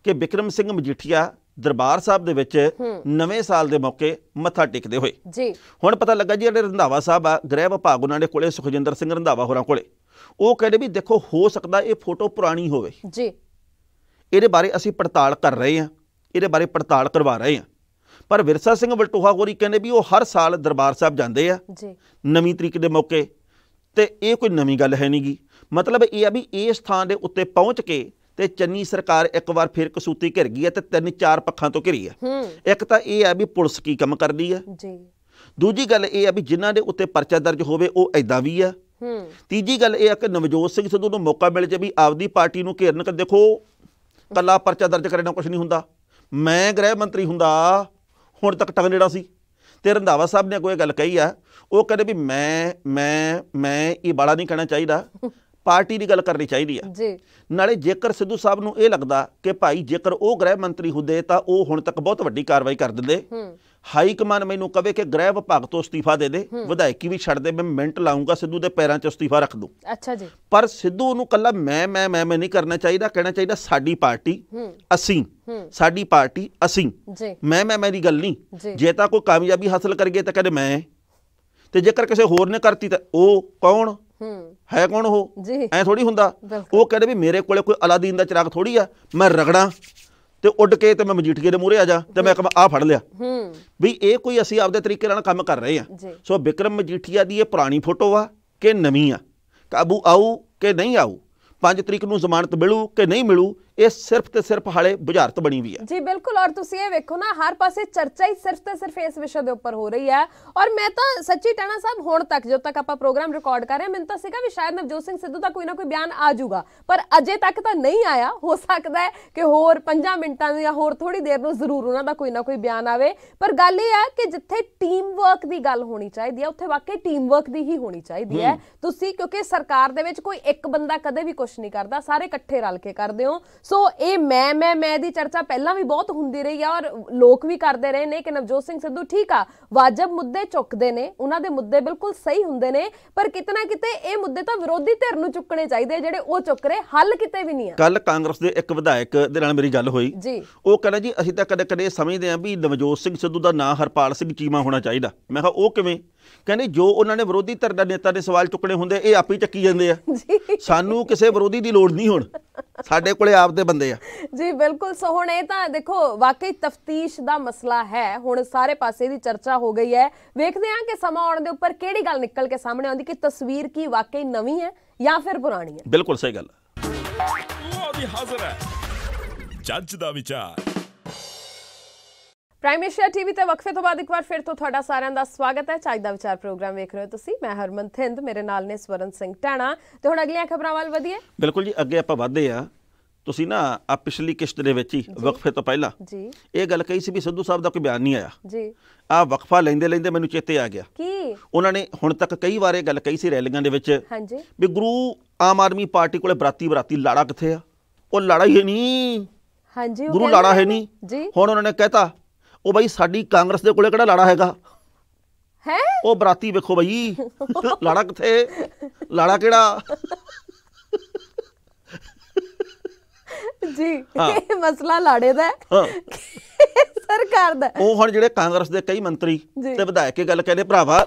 ਕਿ ਬਿਕਰਮ ਸਿੰਘ ਮਜੀਠੀਆ ਦਰਬਾਰ ਸਾਹਿਬ ਦੇ ਵਿੱਚ ਨਵੇਂ ਸਾਲ ਦੇ ਮੌਕੇ ਮੱਥਾ ਟੇਕਦੇ ਹੋਏ। ਜੀ, ਹੁਣ ਪਤਾ ਲੱਗਾ ਜੀ ਜਿਹੜੇ ਰੰਧਾਵਾ ਸਾਹਿਬ ਆ, ਗ੍ਰਹਿ ਵਿਭਾਗ ਉਹਨਾਂ ਦੇ ਕੋਲੇ, ਸੁਖਜਿੰਦਰ ਸਿੰਘ ਰੰਧਾਵਾ ਹੋਰਾਂ ਕੋਲੇ, ਉਹ ਕਹਿੰਦੇ ਵੀ ਦੇਖੋ ਹੋ ਸਕਦਾ ਇਹ ਫੋਟੋ ਪੁਰਾਣੀ ਹੋਵੇ। ਜੀ, ਇਹਦੇ ਬਾਰੇ ਅਸੀਂ ਪੜਤਾਲ ਕਰ ਰਹੇ ਹਾਂ, ਇਹਦੇ ਬਾਰੇ ਪੜਤਾਲ ਕਰਵਾ ਰਹੇ ਹਾਂ। ਪਰ ਵਿਰਸਾ ਸਿੰਘ ਵਲਟੋਹਾ ਹੋਰੀ ਕਹਿੰਦੇ ਵੀ ਉਹ ਹਰ ਸਾਲ ਦਰਬਾਰ ਸਾਹਿਬ ਜਾਂਦੇ ਆ ਜੀ, ਨਵੀਂ ਤਰੀਕ ਦੇ ਮੌਕੇ, ਤੇ ਇਹ ਕੋਈ ਨਵੀਂ ਗੱਲ ਹੈ ਨਹੀਂ ਗੀ। ਮਤਲਬ ਇਹ ਆ ਵੀ ਇਸ ਥਾਂ ਦੇ ਉੱਤੇ ਪਹੁੰਚ ਕੇ ਤੇ ਚੰਨੀ ਸਰਕਾਰ ਇੱਕ ਵਾਰ ਫਿਰ ਕਸੂਤੀ ਘਿਰ ਗਈ ਹੈ ਤੇ 3-4 ਪੱਖਾਂ ਤੋਂ ਘਿਰੀ ਹੈ। ਇੱਕ ਤਾਂ ਇਹ ਆ ਵੀ ਪੁਲਿਸ ਕੀ ਕੰਮ ਕਰਦੀ ਹੈ, ਜੀ, ਦੂਜੀ ਗੱਲ ਇਹ ਆ ਵੀ ਜਿਨ੍ਹਾਂ ਦੇ ਉੱਤੇ ਪਰਚਾ ਦਰਜ ਹੋਵੇ ਉਹ ਐਦਾਂ ਵੀ ਆ, ਤੀਜੀ ਗੱਲ ਇਹ ਆ ਕਿ ਨਵਜੋਤ ਸਿੰਘ ਸਿੱਧੂ ਨੂੰ ਮੌਕਾ ਮਿਲ ਜੇ ਵੀ ਆਪਦੀ ਪਾਰਟੀ ਨੂੰ ਘੇਰਨ। ਕਿ ਦੇਖੋ ਕੱਲਾ ਪਰਚਾ ਦਰਜ ਕਰਨ ਨਾਲ ਕੁਛ ਨਹੀਂ ਹੁੰਦਾ, ਮੈਂ ਗ੍ਰਹਿ ਮੰਤਰੀ ਹੁੰਦਾ ਹੁਣ ਤੱਕ ਟੰਗਨੇੜਾ ਸੀ। ਤੇ ਰੰਧਾਵਾ ਸਾਹਿਬ ਨੇ ਕੋਈ ਗੱਲ ਕਹੀ ਆ, ਉਹ ਕਹਿੰਦੇ ਵੀ ਮੈਂ ਇਹ ਬਾਲਾ ਨਹੀਂ ਕਹਿਣਾ ਚਾਹੀਦਾ, ਪਾਰਟੀ ਦੀ ਗੱਲ ਕਰਨੀ ਚਾਹੀਦੀ ਆ। ਜੀ, ਨਾਲੇ ਜੇਕਰ ਸਿੱਧੂ ਸਾਹਿਬ ਨੂੰ ਇਹ ਲੱਗਦਾ ਕਿ ਭਾਈ ਜੇਕਰ ਉਹ ਗ੍ਰਹਿ ਮੰਤਰੀ ਹੁੰਦੇ ਤਾਂ ਉਹ ਹੁਣ ਤੱਕ ਬਹੁਤ ਵੱਡੀ ਕਾਰਵਾਈ ਕਰ ਦਿੰਦੇ। ਹਾਈ ਕਮਾਨ ਮੈਨੂੰ ਕਵੇ ਕਿ ਗ੍ਰਹਿ ਵਿਭਾਗ ਤੋਂ ਅਸਤੀਫਾ ਦੇ ਦੇ, ਵਿਧਾਇਕੀ ਵੀ ਛੱਡ ਦੇ, ਮੈਂ ਮਿੰਟ ਲਾਉਂਗਾ ਸਿੱਧੂ ਦੇ ਪੈਰਾਂ 'ਚ ਅਸਤੀਫਾ ਰੱਖ ਦੂੰ। ਅੱਛਾ ਜੀ। ਪਰ ਸਿੱਧੂ ਨੂੰ ਕੱਲਾ ਮੈਂ ਨਹੀਂ ਕਰਨਾ ਚਾਹੀਦਾ, ਕਹਿਣਾ ਚਾਹੀਦਾ ਸਾਡੀ ਪਾਰਟੀ ਅਸੀਂ, ਸਾਡੀ ਪਾਰਟੀ ਅਸੀਂ। ਜੀ, ਮੈਂ ਦੀ ਗੱਲ ਨਹੀਂ। ਜੀ, ਜੇ ਤਾਂ ਕੋਈ ਕਾਮਯਾਬੀ ਹਾਸਲ ਕਰ ਗਏ ਤਾਂ ਕਹਿੰਦੇ ਮੈਂ, ਤੇ ਜੇਕਰ ਕਿਸੇ ਹੋਰ ਨੇ ਕਰਤੀ ਤਾਂ ਉਹ ਕੌਣ ਹੈ, ਕੌਣ ਉਹ? ਜੀ, ਐ ਥੋੜੀ ਹੁੰਦਾ। ਬਿਲਕੁਲ। ਉਹ ਕਹਿੰਦੇ ਵੀ ਮੇਰੇ ਕੋਲੇ ਕੋਈ ਅਲਾਦੀਨ ਦਾ ਚਿਰਾਗ ਥੋੜੀ ਆ, ਮੈਂ ਰਗੜਾਂ ਤੇ ਉੱਡ ਕੇ ਤੇ ਮੈਂ ਮਜੀਠੀਏ ਦੇ ਮੂਹਰੇ ਆ ਜਾ ਤੇ ਮੈਂ ਕਹਾਂ ਆਹ ਫੜ ਲਿਆ। ਵੀ ਇਹ ਕੋਈ ਅਸੀਂ ਆਪਦੇ ਤਰੀਕੇ ਨਾਲ ਕੰਮ ਕਰ ਰਹੇ ਹਾਂ। ਸੋ ਬਿਕਰਮ ਮਜੀਠੀਆ ਦੀ ਇਹ ਪੁਰਾਣੀ ਫੋਟੋ ਆ ਕਿ ਨਵੀਂ ਆ, ਕਾਬੂ ਆਊ ਕਿ ਨਹੀਂ ਆਊ, 5 ਤਰੀਕ ਨੂੰ ਜ਼ਮਾਨਤ ਮਿਲੂ ਕਿ ਨਹੀਂ ਮਿਲੂ, ਇਹ ਸਿਰਫ ਤੇ ਸਿਰਫ ਹਾਲੇ ਬੁਝਾਰਤ ਬਣੀ ਵੀ ਹੈ। ਜੀ ਬਿਲਕੁਲ। ਔਰ ਤੁਸੀਂ ਇਹ ਵੇਖੋ ਨਾ, ਹਰ ਪਾਸੇ ਚਰਚਾ ਹੀ ਸਿਰਫ ਤੇ ਸਿਰਫ ਇਸ ਵਿਸ਼ੇ ਦੇ ਉੱਪਰ ਹੋ ਰਹੀ ਹੈ। ਔਰ ਮੈਂ ਤਾਂ ਸੱਚੀ ਟਹਿਣਾ ਸਾਹਿਬ, ਹੁਣ ਤੱਕ ਜਦੋਂ ਤੱਕ ਆਪਾਂ ਪ੍ਰੋਗਰਾਮ ਰਿਕਾਰਡ ਕਰ ਰਹੇ ਹਾਂ, ਮੈਨੂੰ ਤਾਂ ਸੀਗਾ ਵੀ ਸ਼ਾਇਦ ਨਵਜੋਤ ਸਿੰਘ ਸਿੱਧੂ ਦਾ ਕੋਈ ਨਾ ਕੋਈ ਬਿਆਨ ਆ ਜਾਊਗਾ, ਪਰ ਅਜੇ ਤੱਕ ਤਾਂ ਨਹੀਂ ਆਇਆ। ਹੋ ਸਕਦਾ ਹੈ ਕਿ ਹੋਰ 5 ਮਿੰਟਾਂ ਜਾਂ ਹੋਰ ਥੋੜੀ ਦੇਰ ਨੂੰ ਜ਼ਰੂਰ ਉਹਨਾਂ ਦਾ ਕੋਈ ਨਾ ਕੋਈ ਬਿਆਨ ਆਵੇ। ਪਰ ਗੱਲ ਇਹ ਹੈ ਕਿ ਜਿੱਥੇ ਟੀਮ ਵਰਕ ਦੀ ਗੱਲ ਹੋਣੀ ਚਾਹੀਦੀ ਹੈ, ਉੱਥੇ ਵਾਕਈ ਟੀਮ ਵਰਕ ਦੀ ਹੀ ਹੋਣੀ ਚਾਹੀਦੀ ਹੈ। ਤੁਸੀਂ ਕਿਉਂਕਿ ਸਰਕਾਰ ਦੇ ਵਿੱਚ ਕੋਈ ਇੱਕ ਬੰਦਾ ਕਦੇ ਵੀ ਕੁਝ ਨਹੀਂ ਕਰਦਾ, ਸਾਰੇ ਇਕੱਠੇ ਰਲ ਕੇ ਕਰਦੇ ਹੋ। ਸੋ ਇਹ ਮੈਂ ਦੀ ਚਰਚਾ ਪਹਿਲਾਂ ਵੀ ਬਹੁਤ ਹੁੰਦੀ ਰਹੀ ਆ ਔਰ ਲੋਕ ਵੀ ਕਰਦੇ ਰਹੇ ਨੇ ਕਿ ਨਵਜੋਤ ਸਿੰਘ ਸਿੱਧੂ ਠੀਕ ਆ, ਵਾਜਬ ਮੁੱਦੇ ਚੁੱਕਦੇ ਨੇ, ਉਹਨਾਂ ਦੇ ਮੁੱਦੇ ਬਿਲਕੁਲ ਸਹੀ ਹੁੰਦੇ ਨੇ, ਪਰ ਕਿਤੇ ਨਾ ਕਿਤੇ ਇਹ ਮੁੱਦੇ ਤਾਂ ਵਿਰੋਧੀ ਧਿਰ ਨੂੰ ਚੁੱਕਣੇ ਚਾਹੀਦੇ, ਜਿਹੜੇ ਉਹ ਚੁੱਕ ਰਹੇ, ਹੱਲ ਕਿਤੇ ਵੀ ਨਹੀਂ ਆ। ਕੱਲ ਕਾਂਗਰਸ ਦੇ ਇੱਕ ਵਿਧਾਇਕ ਦੇ ਨਾਲ ਮੇਰੀ ਗੱਲ ਹੋਈ ਜੀ, ਉਹ ਕਹਿੰਦਾ ਜੀ ਅਸੀਂ ਤਾਂ ਕਦੇ ਸਮਝਦੇ ਹਾਂ ਵੀ ਨਵਜੋਤ ਸਿੰਘ ਸਿੱਧੂ ਦਾ ਨਾਂ ਹਰਪਾਲ ਸਿੰਘ ਚੀਮਾ ਹੋਣਾ ਚਾਹੀਦਾ। ਮੈਂ ਕਿਹਾ ਉਹ ਕਿਵੇਂ? ਕਹਿੰਦੇ ਜੋ ਉਹਨਾਂ ਨੇ ਵਿਰੋਧੀ ਧਿਰ ਦਾ ਨੇਤਾ ਦੇ ਸਵਾਲ ਚੁੱਕਣੇ ਹੁੰਦੇ ਇਹ ਆਪੇ ਚੱਕੀ ਜਾਂਦੇ ਆ, ਸਾਨੂੰ ਕਿਸੇ ਵਿਰੋਧੀ ਦੀ ਲੋੜ ਨਹੀਂ, ਹੁਣ ਸਾਡੇ ਕੋਲੇ ਆਪਦੇ ਬੰਦੇ ਆ। ਜੀ ਬਿਲਕੁਲ। ਸੋ ਹੁਣ ਇਹ ਤਾਂ ਦੇਖੋ ਵਾਕਈ ਤਫਤੀਸ਼ ਦਾ ਮਸਲਾ ਹੈ, ਹੁਣ ਸਾਰੇ ਪਾਸੇ ਦੀ ਚਰਚਾ ਹੋ ਗਈ ਹੈ। ਵੇਖਦੇ ਹਾਂ ਕਿ ਸਮਾਂ ਆਉਣ ਦੇ ਉੱਪਰ ਕਿਹੜੀ ਗੱਲ ਨਿਕਲ ਕੇ ਸਾਹਮਣੇ ਆਉਂਦੀ, ਕਿ ਤਸਵੀਰ ਕੀ ਵਾਕਈ ਨਵੀਂ ਹੈ ਜਾਂ ਫਿਰ ਪੁਰਾਣੀ ਹੈ। ਬਿਲਕੁਲ ਸਹੀ ਗੱਲ। ਉਹ ਵੀ ਹਾਜ਼ਰ ਹੈ ਜੱਜ ਦਾ ਵਿਚਾਰ। ਪ੍ਰਾਈਮ ਏਸ਼ੀਆ ਟੀਵੀ ਤੇ ਵਕਫੇ ਤੋਂ ਬਾਅਦ ਇੱਕ ਵਾਰ ਫਿਰ ਤੋਂ ਤੁਹਾਡਾ ਸਾਰਿਆਂ ਦਾ ਸਵਾਗਤ ਹੈ। ਚੱਜ ਦਾ ਵਿਚਾਰ ਪ੍ਰੋਗਰਾਮ ਵੇਖ ਰਹੇ ਹੋ ਤੁਸੀਂ। ਮੈਂ ਹਰਮਨ ਥਿੰਦ, ਮੇਰੇ ਨਾਲ ਨੇ ਸਵਰਨ ਸਿੰਘ ਟਾਣਾ ਤੇ ਹੁਣ ਅਗਲੀਆਂ ਖਬਰਾਂ ਵੱਲ ਵਧੀਏ। ਬਿਲਕੁਲ ਜੀ, ਅੱਗੇ ਆਪਾਂ ਵਧਦੇ ਆ। ਤੁਸੀਂ ਨਾ ਆ ਪਿਛਲੀ ਕਿਸ਼ਤ ਦੇ ਵਿੱਚ ਹੀ ਵਕਫੇ ਤੋਂ ਪਹਿਲਾਂ ਜੀ ਇਹ ਗੱਲ ਕਹੀ ਸੀ ਵੀ ਸਿੱਧੂ ਸਾਹਿਬ ਦਾ ਕੋਈ ਬਿਆਨ ਨਹੀਂ ਆਇਆ ਜੀ। ਆ ਵਕਫਾ ਲੈਂਦੇ ਲੈਂਦੇ ਮੈਨੂੰ ਚੇਤੇ ਆ ਗਿਆ ਕੀ ਉਹਨਾਂ ਨੇ ਹੁਣ ਤੱਕ ਕਈ ਵਾਰ ਇਹ ਗੱਲ ਕਹੀ ਸੀ ਰੈਲੀਆਂ ਦੇ ਵਿੱਚ ਵੀ ਗੁਰੂ ਆਮ ਆਦਮੀ ਪਾਰਟੀ ਕੋਲੇ ਬਰਾਤੀ ਲਾੜਾ ਕਿੱਥੇ ਆ? ਉਹ ਲਾੜਾ ਹੀ ਨਹੀਂ। ਹਾਂਜੀ, ਗੁਰੂ ਲਾੜਾ ਹੈ ਨਹੀਂ ਜੀ। ਹੁਣ ਉਹਨਾਂ ਨੇ ਕਹਿਤਾ ਉਹ ਬਈ ਸਾਡੀ ਕਾਂਗਰਸ ਦੇ ਕੋਲੇ ਕਿਹੜਾ ਲਾੜਾ ਹੈਗਾ ਹੈ? ਉਹ ਬਰਾਤੀ ਵੇਖੋ ਬਈ ਲਾੜਾ ਕਿੱਥੇ? ਲਾੜਾ ਕਿਹੜਾ ਜੀ? ਇਹ ਮਸਲਾ ਲਾੜੇ ਦਾ ਸਰਕਾਰ ਦਾ। ਉਹ ਹੁਣ ਜਿਹੜੇ ਕਾਂਗਰਸ ਦੇ ਕਈ ਮੰਤਰੀ ਤੇ ਵਿਧਾਇਕ ਇਹ ਗੱਲ ਕਹਿੰਦੇ ਭਰਾਵਾ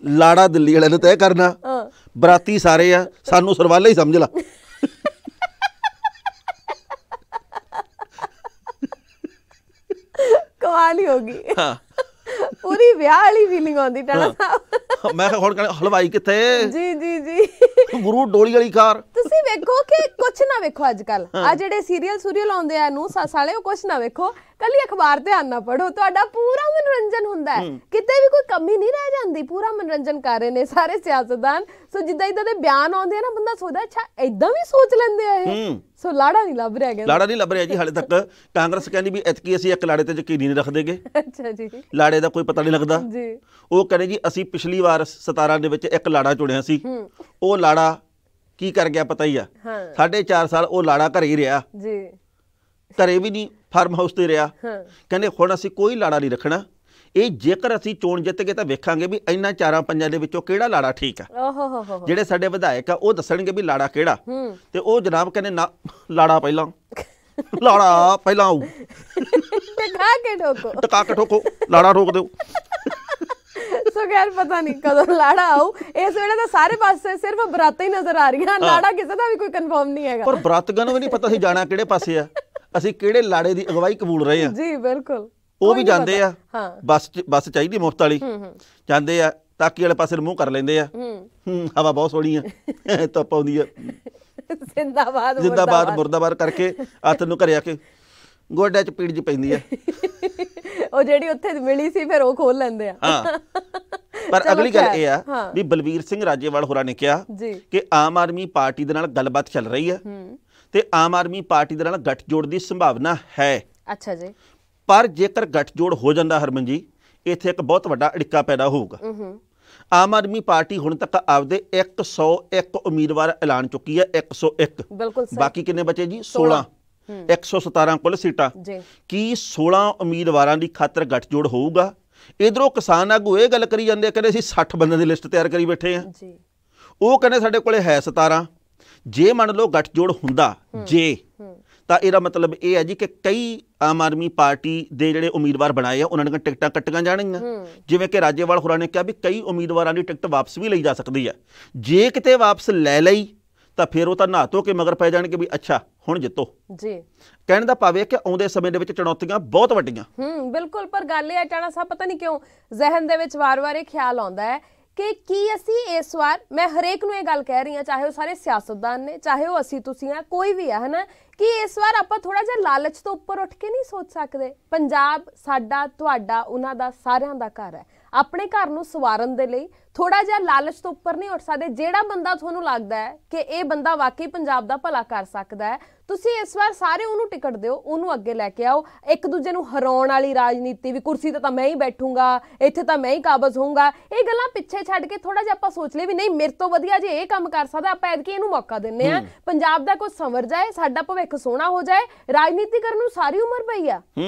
ਲਾੜਾ ਦਿੱਲੀ ਵਾਲਿਆਂ ਨੇ ਤੈਅ ਕਰਨਾ, ਬਰਾਤੀ ਸਾਰੇ ਆ, ਸਾਨੂੰ ਸਰਵਾਲੇ ਹੀ ਸਮਝ ਲਾ। ਕਮਾਲ ਹੀ ਹੋਗੀ। ਪੂਰੀ ਵਿਆਹ ਵਾਲੀ ਫੀਲਿੰਗ ਆਉਂਦੀ ਟਾਣਾ ਸਾਹਿਬ। ਮੈਂ ਹੁਣ ਕਹਿੰਦਾ ਹਲਵਾਈ ਕਿੱਥੇ? ਜੀ ਜੀ ਜੀ, ਗੁਰੂ ਡੋਲੀ ਵਾਲੀ ਕਾਰ। ਤੁਸੀਂ ਵੇਖੋ ਕਿ ਕੁਛ ਨਾ ਵੇਖੋ ਅੱਜ ਕੱਲ ਆ ਜਿਹੜੇ ਸੀਰੀਅਲ ਆਉਂਦੇ ਆ ਨੂੰ ਸੱਸ ਵਾਲੇ, ਉਹ ਕੁਛ ਨਾ ਵੇਖੋ, ਕੱਲੀ ਅਖਬਾਰ ਧਿਆਨ ਨਾ ਪੜੋ, ਤੁਹਾਡਾ ਪੂਰਾ ਮਨੋਰੰਜਨ ਹੁੰਦਾ ਹੈ। ਕਿਤੇ ਵੀ ਕੋਈ ਕਮੀ ਨਹੀਂ ਰਹਿ ਜਾਂਦੀ, ਪੂਰਾ ਮਨੋਰੰਜਨ ਕਰ ਰਹੇ ਨੇ ਸਾਰੇ ਸਿਆਸਤਦਾਨ। ਸੋ ਜਿੱਦਾਂ ਇਦਾਂ ਦੇ ਬਿਆਨ ਆਉਂਦੇ ਆ ਨਾ, ਬੰਦਾ ਸੋਚਦਾ ਅੱਛਾ ਏਦਾਂ ਵੀ ਸੋਚ ਲੈਂਦੇ ਆ ਇਹ। ਸੋ ਲਾੜਾ ਨਹੀਂ ਲੱਭ ਰਿਹਾ, ਲਾੜਾ ਨਹੀਂ ਲੱਭ ਰਿਹਾ ਜੀ ਹਾਲੇ ਤੱਕ। ਕਾਂਗਰਸ ਕਹਿੰਦੀ ਵੀ ਐਤਕੀ ਅਸੀਂ ਇੱਕ ਲਾੜੇ ਤੇ ਯਕੀਨ ਨਹੀਂ ਰੱਖਦੇਗੇ। ਅੱਛਾ ਜੀ, ਲਾੜੇ ਦਾ ਕੋਈ ਪਤਾ ਨਹੀਂ ਲੱਗਦਾ ਜੀ। ਉਹ ਕਹਿੰਦੇ ਜੀ ਅਸੀਂ ਪਿਛਲੀ ਵਾਰ 17 ਦੇ ਵਿੱਚ ਇੱਕ ਲਾੜਾ ਚੁਣਿਆ ਸੀ, ਉਹ ਲਾੜਾ ਕੀ ਕਰ ਗਿਆ ਪਤਾ ਹੀ ਆ। 4.5 ਸਾਲ ਉਹ ਲਾੜਾ ਘਰੇ ਹੀ ਰਿਹਾ ਜੀ, ਘਰੇ ਵੀ ਨਹੀਂ, ਫਾਰਮ ਹਾਊਸ ਤੇ ਰਿਹਾ। ਕਹਿੰਦੇ ਹੁਣ ਅਸੀਂ ਕੋਈ ਲਾੜਾ ਨਹੀਂ ਰੱਖਣਾ, ਇਹ ਜੇਕਰ ਅਸੀਂ ਚੋਣ ਜਿੱਤ ਗਏ ਤਾਂ ਵੇਖਾਂਗੇ ਵੀ ਇਹਨਾਂ 4-5 ਦੇ ਵਿੱਚੋਂ ਕਿਹੜਾ ਲਾੜਾ ਠੀਕ ਆ। ਜਿਹੜੇ ਸਾਡੇ ਵਿਧਾਇਕ ਆ ਉਹ ਦੱਸਣਗੇ ਵੀ ਲਾੜਾ ਕਿਹੜਾ, ਤੇ ਉਹ ਜਨਾਬ ਕਹਿੰਦੇ ਨਾ ਲਾੜਾ ਪਹਿਲਾਂ, ਲਾੜਾ ਪਹਿਲਾਂ ਆਊ। ਟਕਾ ਕੇ ਠੋਕੋ, ਲਾੜਾ ਠੋਕ ਦਿਓ। ਸੋ ਖੈਰ ਪਤਾ ਨਹੀਂ ਕਦੋਂ ਲਾੜਾ ਆਊ। ਇਸ ਵੇਲੇ ਤਾਂ ਸਾਰੇ ਪਾਸੇ ਸਿਰਫ ਬਰਾਤਾਂ ਹੀ ਨਜ਼ਰ ਆ ਰਹੀਆਂ, ਲਾੜਾ ਕਿਸੇ ਦਾ ਵੀ ਕੋਈ ਕਨਫਰਮ ਨਹੀਂ ਹੈਗਾ। ਪਰ ਬਰਾਤੀਆਂ ਨੂੰ ਵੀ ਨਹੀਂ ਪਤਾ ਸੀ ਜਾਣਾ ਕਿਹੜੇ ਪਾਸੇ ਆ, ਅਸੀਂ ਕਿਹੜੇ ਲਾੜੇ ਦੀ ਅਗਵਾਈ ਕਬੂਲ ਰਹੇ ਆ ਜੀ। ਬਿਲਕੁਲ, ਉਹ ਵੀ ਜਾਂਦੇ ਆ ਬੱਸ ਚਾਹੀਦੀ ਮੁਫਤ ਵਾਲੀ, ਜਾਂਦੇ ਆ ਤਾਕੀ ਵਾਲੇ ਪਾਸੇ ਨੂੰ ਮੂੰਹ ਕਰ ਲੈਂਦੇ ਆ। ਹਵਾ ਬਹੁਤ ਸੋਹਣੀ ਆ, ਧੁੱਪ ਆਉਂਦੀ ਆ, ਜ਼ਿੰਦਾਬਾਦ ਜ਼ਿੰਦਾਬਾਦ ਮੁਰਦਾਬਾਦ ਕਰਕੇ ਹੱਥ ਨੂੰ ਘਰੇ ਆ ਕੇ ਗੋਡਿਆਂ 'ਚ ਪੀੜ ਜਿਹੀ ਪੈਂਦੀ ਆ। ਉਹ ਜਿਹੜੀ ਉੱਥੇ ਮਿਲੀ ਸੀ ਫਿਰ ਉਹ ਖੋਲ ਲੈਂਦੇ ਆ। ਪਰ ਅਗਲੀ ਗੱਲ ਇਹ ਆ ਵੀ ਬਲਵੀਰ ਸਿੰਘ ਰਾਜੇਵਾਲ ਹੋਰਾਂ ਨੇ ਕਿਹਾ ਕਿ ਆਮ ਆਦਮੀ ਪਾਰਟੀ ਦੇ ਨਾਲ ਗੱਲਬਾਤ ਚੱਲ ਰਹੀ ਹੈ ਤੇ ਆਮ ਆਦਮੀ ਪਾਰਟੀ ਦੇ ਨਾਲ ਗੱਠਜੋੜ ਦੀ ਸੰਭਾਵਨਾ ਹੈ। ਅੱਛਾ ਜੀ, ਪਰ ਜੇਕਰ ਗੱਠਜੋੜ ਹੋ ਜਾਂਦਾ ਹਰਮਨ ਜੀ, ਇੱਥੇ ਇੱਕ ਬਹੁਤ ਵੱਡਾ ਅੜਿੱਕਾ ਪੈਦਾ ਹੋਊਗਾ। ਆਮ ਆਦਮੀ ਪਾਰਟੀ ਹੁਣ ਤੱਕ ਆਪਦੇ 101 ਉਮੀਦਵਾਰ ਐਲਾਨ ਚੁੱਕੀ ਹੈ, 101। ਬਿਲਕੁਲ, ਬਾਕੀ ਕਿੰਨੇ ਬਚੇ ਜੀ? 16। 117 ਕੁੱਲ ਸੀਟਾਂ। ਕੀ 16 ਉਮੀਦਵਾਰਾਂ ਦੀ ਖਾਤਰ ਗੱਠਜੋੜ ਹੋਊਗਾ? ਇਧਰੋਂ ਕਿਸਾਨ ਆਗੂ ਇਹ ਗੱਲ ਕਰੀ ਜਾਂਦੇ, ਕਹਿੰਦੇ ਅਸੀਂ 60 ਬੰਦਿਆਂ ਦੀ ਲਿਸਟ ਤਿਆਰ ਕਰੀ ਬੈਠੇ ਆ। ਉਹ ਕਹਿੰਦੇ ਸਾਡੇ ਕੋਲੇ ਹੈ 17। ਜੇ ਮੰਨ ਲਓ ਗੱਠਜੋੜ ਹੁੰਦਾ ਜੇ, ਤਾਂ ਇਹਦਾ ਮਤਲਬ ਇਹ ਹੈ ਜੀ ਕਿ ਕਈ ਆਮ ਆਦਮੀ ਪਾਰਟੀ ਦੇ ਜਿਹੜੇ ਉਮੀਦਵਾਰ ਬਣਾਏ ਆ ਉਹਨਾਂ ਦੀਆਂ ਟਿਕਟਾਂ ਕੱਟੀਆਂ ਜਾਣਗੀਆਂ। ਜਿਵੇਂ ਕਿ ਰਾਜੇਵਾਲ ਹੋਰਾਂ ਨੇ ਕਿਹਾ ਵੀ ਕਈ ਉਮੀਦਵਾਰਾਂ ਦੀ ਟਿਕਟ ਵਾਪਸ ਵੀ ਲਈ ਜਾ ਸਕਦੀ ਹੈ। ਜੇ ਕਿਤੇ ਵਾਪਸ ਲੈ ਲਈ ਤਾਂ ਫਿਰ ਉਹ ਤਾਂ ਨਹਾ ਧੋ ਕੇ ਮਗਰ ਪੈ ਜਾਣਗੇ ਵੀ ਅੱਛਾ ਹੁਣ ਜਿੱਤੋ ਜੀ। ਕਹਿਣ ਦਾ ਭਾਵ ਹੈ ਕਿ ਆਉਂਦੇ ਸਮੇਂ ਦੇ ਵਿੱਚ ਚੁਣੌਤੀਆਂ ਬਹੁਤ ਵੱਡੀਆਂ। ਬਿਲਕੁਲ, ਪਰ ਗੱਲ ਇਹ ਟਾਣਾ ਸਾਹਿਬ ਪਤਾ ਨਹੀਂ ਕਿਉਂ ਜ਼ਹਿਨ ਦੇ ਵਿੱਚ ਵਾਰ-ਵਾਰ ਇਹ ਖਿਆਲ ਆਉਂਦਾ ਹੈ ਕਿ ਕੀ ਅਸੀਂ ਇਸ ਵਾਰ, ਮੈਂ ਹਰੇਕ ਨੂੰ ਇਹ ਗੱਲ ਕਹਿ ਰਹੀ ਹਾਂ, ਚਾਹੇ ਉਹ ਸਾਰੇ ਸਿਆਸਤਦਾਨ ਨੇ, ਚਾਹੇ ਉਹ ਅਸੀਂ ਤੁਸੀਂ ਆ, ਕੋਈ ਵੀ ਆ, ਹਨਾ, ਕਿ ਇਸ ਵਾਰ ਆਪਾਂ ਥੋੜਾ ਜਿਹਾ ਲਾਲਚ ਤੋਂ ਉੱਪਰ ਉੱਠ ਕੇ ਨਹੀਂ ਸੋਚ ਸਕਦੇ? ਪੰਜਾਬ ਸਾਡਾ, ਤੁਹਾਡਾ, ਉਹਨਾਂ ਦਾ, ਸਾਰਿਆਂ ਦਾ ਘਰ ਹੈ। ਆਪਣੇ ਘਰ ਨੂੰ ਸਵਾਰਨ ਦੇ ਲਈ ਥੋੜਾ ਜਿਹਾ ਲਾਲਚ ਤੋਂ ਉੱਪਰ ਨਹੀਂ ਉੱਠ ਸਕਦੇ? ਜਿਹੜਾ ਬੰਦਾ ਤੁਹਾਨੂੰ ਲੱਗਦਾ ਹੈ ਕਿ ਇਹ ਬੰਦਾ ਵਾਕਈ ਪੰਜਾਬ ਦਾ ਭਲਾ ਕਰ ਸਕਦਾ ਹੈ, ਤੁਸੀਂ ਇਸ ਵਾਰ ਸਾਰੇ ਉਹਨੂੰ ਟਿਕਟ ਦਿਓ, ਉਹਨੂੰ ਅੱਗੇ ਲੈ ਕੇ ਆਓ। ਇੱਕ ਦੂਜੇ ਨੂੰ ਹਰਾਉਣ ਵਾਲੀ ਰਾਜਨੀਤੀ, ਵੀ ਕੁਰਸੀ ਤੇ ਤਾਂ ਮੈਂ ਹੀ ਬੈਠੂੰਗਾ, ਇੱਥੇ ਤਾਂ ਮੈਂ ਹੀ ਕਾਬਜ਼ ਹੋਊਂਗਾ, ਇਹ ਗੱਲਾਂ ਪਿੱਛੇ ਛੱਡ ਕੇ ਥੋੜਾ ਜਿਹਾ ਆਪਾਂ ਸੋਚ ਲਈਏ ਵੀ ਨਹੀਂ, ਮੇਰੇ ਤੋਂ ਵਧੀਆ ਜੇ ਇਹ ਕੰਮ ਕਰ ਸਕਦਾ, ਆਪਾਂ ਐਤਕੀ ਇਹਨੂੰ ਮੌਕਾ ਦਿੰਦੇ ਆ। ਪੰਜਾਬ ਦਾ ਕੁਝ ਸੰਵਰ ਜਾਏ, ਸਾਡਾ ਭਵਿੱਖ ਸੋਹਣਾ ਹੋ ਜਾਏ। ਰਾਜਨੀਤੀ ਕਰਨ ਨੂੰ ਸਾਰੀ ਉਮਰ ਪਈ ਆ,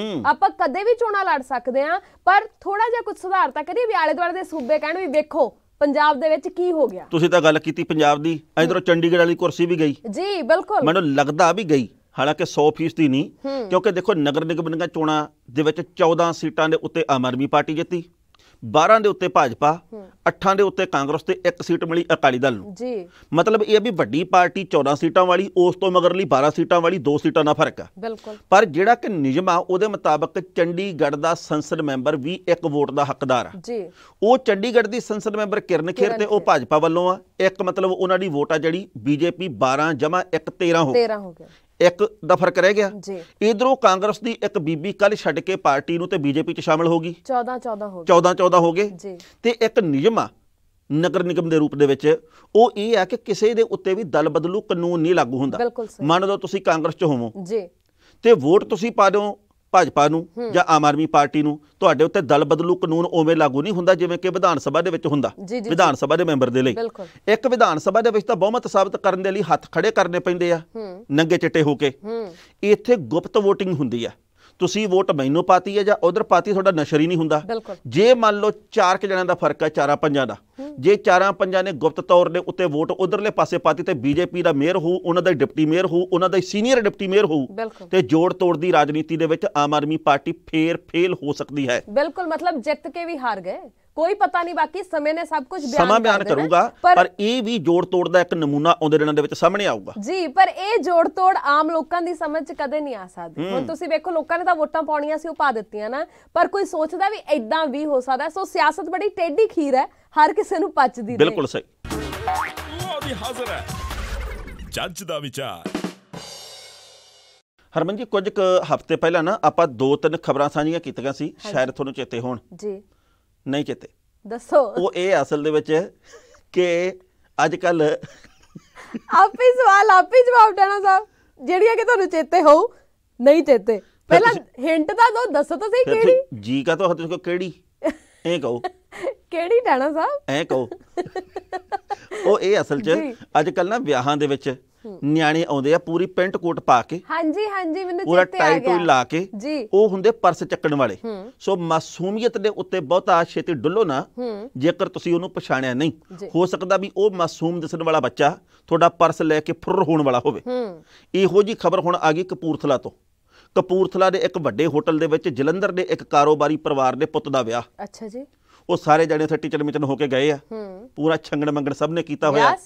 ਆਪਾਂ ਕਦੇ ਵੀ ਚੋਣਾਂ ਲੜ ਸਕਦੇ ਆ, ਪਰ ਥੋੜਾ ਜਿਹਾ ਕੁਝ ਸੁਧਾਰ ਤਾਂ ਕਰੀਏ। ਵੀ ਆਲੇ ਦੁਆਲੇ ਦੇ ਸੂਬੇ ਕਹਿਣ ਵੀ ਵੇਖੋ ਪੰਜਾਬ ਦੇ ਵਿੱਚ ਕੀ ਹੋ ਗਿਆ। ਤੁਸੀਂ ਤਾਂ ਗੱਲ ਕੀਤੀ ਪੰਜਾਬ ਦੀ, ਇਧਰੋਂ ਚੰਡੀਗੜ੍ਹ ਵਾਲੀ ਕੁਰਸੀ ਵੀ ਗਈ ਜੀ। ਬਿਲਕੁਲ, ਮੈਨੂੰ ਲੱਗਦਾ ਵੀ ਗਈ, ਹਾਲਾਂਕਿ 100% ਨਹੀਂ, ਕਿਉਂਕਿ ਦੇਖੋ ਨਗਰ ਨਿਗਮ ਦੀਆਂ ਚੋਣਾਂ ਦੇ ਵਿੱਚ 14 ਸੀਟਾਂ ਦੇ ਉੱਤੇ ਆਮ ਆਦਮੀ ਪਾਰਟੀ ਜਿੱਤੀ, 12 ਦੇ ਉੱਤੇ ਭਾਜਪਾ, 8 ਦੇ ਉੱਤੇ ਕਾਂਗਰਸ ਤੇ 1 ਸੀਟ ਮਿਲੀ ਅਕਾਲੀ ਦਲ ਨੂੰ ਜੀ। ਮਤਲਬ ਇਹ ਵੀ ਵੱਡੀ ਪਾਰਟੀ 14 ਸੀਟਾਂ ਵਾਲੀ, ਉਸ ਤੋਂ ਮਗਰਲੀ 12 ਸੀਟਾਂ ਵਾਲੀ, 2 ਸੀਟਾਂ ਦਾ ਫਰਕ ਆ। ਬਿਲਕੁਲ, ਪਰ ਜਿਹੜਾ ਕਿ ਨਿਯਮ ਆ ਉਹਦੇ ਮੁਤਾਬਕ ਚੰਡੀਗੜ੍ਹ ਦਾ ਸੰਸਦ ਮੈਂਬਰ ਵੀ 1 ਵੋਟ ਦਾ ਹੱਕਦਾਰ ਆ ਜੀ। ਉਹ ਚੰਡੀਗੜ੍ਹ ਦੀ ਸੰਸਦ ਮੈਂਬਰ ਕਿਰਨ ਖੇਰ ਤੇ ਉਹ ਭਾਜਪਾ ਵੱਲੋਂ ਆ। ਇੱਕ ਮਤਲਬ ਉਹਨਾਂ ਦੀ ਵੋਟ ਆ ਜਿਹੜੀ ਬੀਜੇਪੀ 12 ਜਮਾ 1 13 ਹੋ ਗਿਆ। ਇੱਕ ਦਾ ਫਰਕ ਰਹਿ ਗਿਆ। ਜੀ ਇਧਰੋਂ ਕਾਂਗਰਸ ਦੀ ਇੱਕ ਬੀਬੀ ਕੱਲ ਛੱਡ ਕੇ ਪਾਰਟੀ ਨੂੰ ਤੇ ਬੀਜੇਪੀ 'ਚ ਸ਼ਾਮਲ ਹੋ ਗਈ, 14 ਹੋ ਗਏ 14 ਹੋ ਗਏ। ਜੀ ਤੇ ਇੱਕ ਨਿਯਮ ਆ ਨਗਰ ਨਿਗਮ ਦੇ ਰੂਪ ਦੇ ਵਿੱਚ, ਉਹ ਇਹ ਆ ਕਿ ਕਿਸੇ ਦੇ ਉੱਤੇ ਵੀ ਦਲ ਬਦਲੂ ਕਾਨੂੰਨ ਨਹੀਂ ਲਾਗੂ ਹੁੰਦਾ। ਬਿਲਕੁਲ ਸਹੀ ਮੰਨ ਲਓ ਤੁਸੀਂ ਕਾਂਗਰਸ 'ਚ ਹੋਵੋ ਜੀ ਤੇ ਵੋਟ ਤੁਸੀਂ ਪਾ ਦਿਓ ਭਾਜਪਾ ਨੂੰ ਜਾਂ ਆਮ ਆਦਮੀ ਪਾਰਟੀ ਨੂੰ, ਤੁਹਾਡੇ ਉੱਤੇ ਦਲ ਬਦਲੂ ਕਾਨੂੰਨ ਉਵੇਂ ਲਾਗੂ ਨਹੀਂ ਹੁੰਦਾ ਜਿਵੇਂ ਕਿ ਵਿਧਾਨ ਸਭਾ ਦੇ ਵਿੱਚ ਹੁੰਦਾ। ਜੀ, ਜੀ, ਵਿਧਾਨ ਸਭਾ ਦੇ ਮੈਂਬਰ ਦੇ ਲਈ ਬਿਲਕੁਲ ਇੱਕ ਵਿਧਾਨ ਸਭਾ ਦੇ ਵਿੱਚ ਤਾਂ ਬਹੁਮਤ ਸਾਬਤ ਕਰਨ ਦੇ ਲਈ ਹੱਥ ਖੜੇ ਕਰਨੇ ਪੈਂਦੇ ਆ ਨੰਗੇ ਚਿੱਟੇ ਹੋ ਕੇ। ਇੱਥੇ ਗੁਪਤ ਵੋਟਿੰਗ ਹੁੰਦੀ ਆ, ਤੁਸੀਂ ਵੋਟ ਮੈਨੂੰ ਪਾਤੀ ਹੈ ਜਾਂ ਉਧਰ ਪਾਤੀ, ਤੁਹਾਡਾ ਨਸ਼ਰ ਹੀ ਨਹੀਂ ਹੁੰਦਾ। ਬਿਲਕੁਲ ਜੇ ਮੰਨ ਲਓ 4 ਜਣਿਆਂ ਦਾ ਫਰਕ ਹੈ, 4-5 ਦਾ, ਜੇ 4-5 ਨੇ ਗੁਪਤ ਤੌਰ ਦੇ ਉੱਤੇ ਵੋਟ ਉਧਰਲੇ ਪਾਸੇ ਪਾਤੀ ਤੇ ਬੀਜੇਪੀ ਦਾ ਮੇਅਰ ਹੋਊ, ਉਹਨਾਂ ਦਾ ਡਿਪਟੀ ਮੇਅਰ ਹੋਊ, ਉਹਨਾਂ ਦਾ ਸੀਨੀਅਰ ਡਿਪਟੀ ਮੇਅਰ ਹੋਊ, ਬਿਲਕੁਲ ਤੇ ਜੋੜ ਤੋੜ ਦੀ ਰਾਜਨੀਤੀ ਦੇ ਵਿੱਚ ਆਮ ਆਦਮੀ ਪਾਰਟੀ ਫੇਰ ਫੇਲ ਹੋ ਸਕਦੀ ਹੈ। ਬਿਲਕੁਲ ਮਤਲਬ ਜਿੱਤ ਕੇ ਵੀ ਹਾਰ ਗਏ, ਕੋਈ ਪਤਾ ਨਹੀਂ, ਬਾਕੀ ਸਮੇਂ ਨੇ ਸਭ ਕੁਝ ਸਮਾਂ ਬਿਆਨ ਕਰੂਗਾ। ਪਰ ਇਹ ਵੀ ਜੋੜ ਤੋੜ ਦਾ ਇੱਕ ਨਮੂਨਾ ਆਉਂਦੇ ਦਿਨਾਂ ਦੇ ਵਿੱਚ ਸਾਹਮਣੇ ਆਊਗਾ ਜੀ। ਪਰ ਇਹ ਜੋੜ ਤੋੜ ਆਮ ਲੋਕਾਂ ਦੀ ਸਮਝ 'ਚ ਕਦੇ ਨਹੀਂ ਆ ਸਕਦੀ। ਹੁਣ ਤੁਸੀਂ ਵੇਖੋ, ਲੋਕਾਂ ਨੇ ਤਾਂ ਵੋਟਾਂ ਪਾਉਣੀਆਂ ਸੀ, ਉਹ ਪਾ ਦਿੱਤੀਆਂ ਨਾ, ਪਰ ਕੋਈ ਸੋਚਦਾ ਵੀ ਇਦਾਂ ਵੀ ਹੋ ਸਕਦਾ। ਸੋ ਸਿਆਸਤ ਬੜੀ ਟੇਢੀ ਖੀਰ ਹੈ, ਹਰ ਕਿਸੇ ਨੂੰ ਪਚਦੀ ਨਹੀਂ। ਬਿਲਕੁਲ ਸਹੀ। ਲਓ ਵੀ ਹਾਜ਼ਰ ਹੈ ਜੱਜ ਦਾ ਵਿਚਾਰ। ਹਰਮਨ ਜੀ, ਕੁਝ ਕੁ ਹਫ਼ਤੇ ਪਹਿਲਾਂ ਨਾ ਆਪਾਂ 2-3 ਖਬਰਾਂ ਸਾਂਝੀਆਂ ਕੀਤੀਆਂ ਸੀ, ਸ਼ਾਇਦ ਤੁਹਾਨੂੰ ਚੇਤੇ ਹੋਣ। ਜੀ ਨਹੀਂ ਚੇਤੇ? ਦੱਸੋ। ਉਹ ਇਹ ਅਸਲ ਦੇ ਵਿੱਚ ਕਿ ਅੱਜ ਕੱਲ ਆਪੇ ਸਵਾਲ ਆਪੇ ਜਵਾਬ ਦੇਣਾ ਸਾਹਿਬ, ਜਿਹੜੀਆਂ ਕਿ ਤੁਹਾਨੂੰ ਚੇਤੇ ਹੋਊ, ਨਹੀਂ ਚੇਤੇ। ਪਹਿਲਾਂ ਹਿੰਟ ਤਾਂ ਦੋ, ਦੱਸੋ ਤਾਂ ਸਹੀ ਕਿਹੜੀ ਜੀ ਕਾ ਤੋਂ ਤੁਸੀਂ ਕਿਹੜੀ ਇਹ ਕਹੋ ਕਿਹੜੀ ਡਾਣਾ ਸਾਹਿਬ ਐ ਕਹੋ। ਉਹ ਇਹ ਅਸਲ 'ਚ ਅੱਜ ਕੱਲ ਨਾ ਵਿਆਹਾਂ ਦੇ ਵਿੱਚ ਨਿਆਣੇ ਆਉਂਦੇ ਆ ਪੂਰੀ ਪੈਂਟ ਕੋਟ ਪਾ ਕੇ, ਹਾਂਜੀ ਹਾਂਜੀ ਮੈਨੂੰ ਪੂਰਾ ਚੇਤੇ ਆ ਟਾਈ ਟੂਈ ਲਾ ਕੇ, ਜੀ ਉਹ ਹੁੰਦੇ ਪਰਸ ਚੱਕਣ ਵਾਲੇ। ਸੋ ਮਾਸੂਮੀਅਤ ਦੇ ਉੱਤੇ ਬਹੁਤਾ ਛੇਤੀ ਡੁੱਲੋ ਨਾ, ਜੇਕਰ ਤੁਸੀਂ ਉਹਨੂੰ ਪਛਾਣਿਆ ਨਹੀਂ। ਹੋ ਸਕਦਾ ਵੀ ਉਹ ਮਾਸੂਮ ਦਿਸਣ ਵਾਲਾ ਬੱਚਾ ਤੁਹਾਡਾ ਪਰਸ ਲੈ ਕੇ ਫੁਰ ਹੋਣ ਵਾਲਾ ਹੋਵੇ। ਇਹੋ ਜੀ ਖਬਰ ਹੁਣ ਆ ਗਈ ਕਪੂਰਥਲਾ ਤੋਂ। ਕਪੂਰਥਲਾ ਦੇ ਇੱਕ ਵੱਡੇ ਹੋਟਲ ਦੇ ਵਿੱਚ ਜਲੰਧਰ ਦੇ ਇੱਕ ਕਾਰੋਬਾਰੀ ਪਰਿਵਾਰ ਦੇ ਪੁੱਤ ਦਾ ਵਿਆਹ। ਅੱਛਾ ਜੀ। ਉਹ ਸਾਰੇ ਜਣੇ ਉੱਥੇ ਟਿਚਰ ਮਿਚਨ ਹੋ ਕੇ ਗਏ ਆ, ਪੂਰਾ ਛੰਗਣ ਮੰਗਣ ਸਭ ਨੇ ਕੀਤਾ ਹੋਇਆ,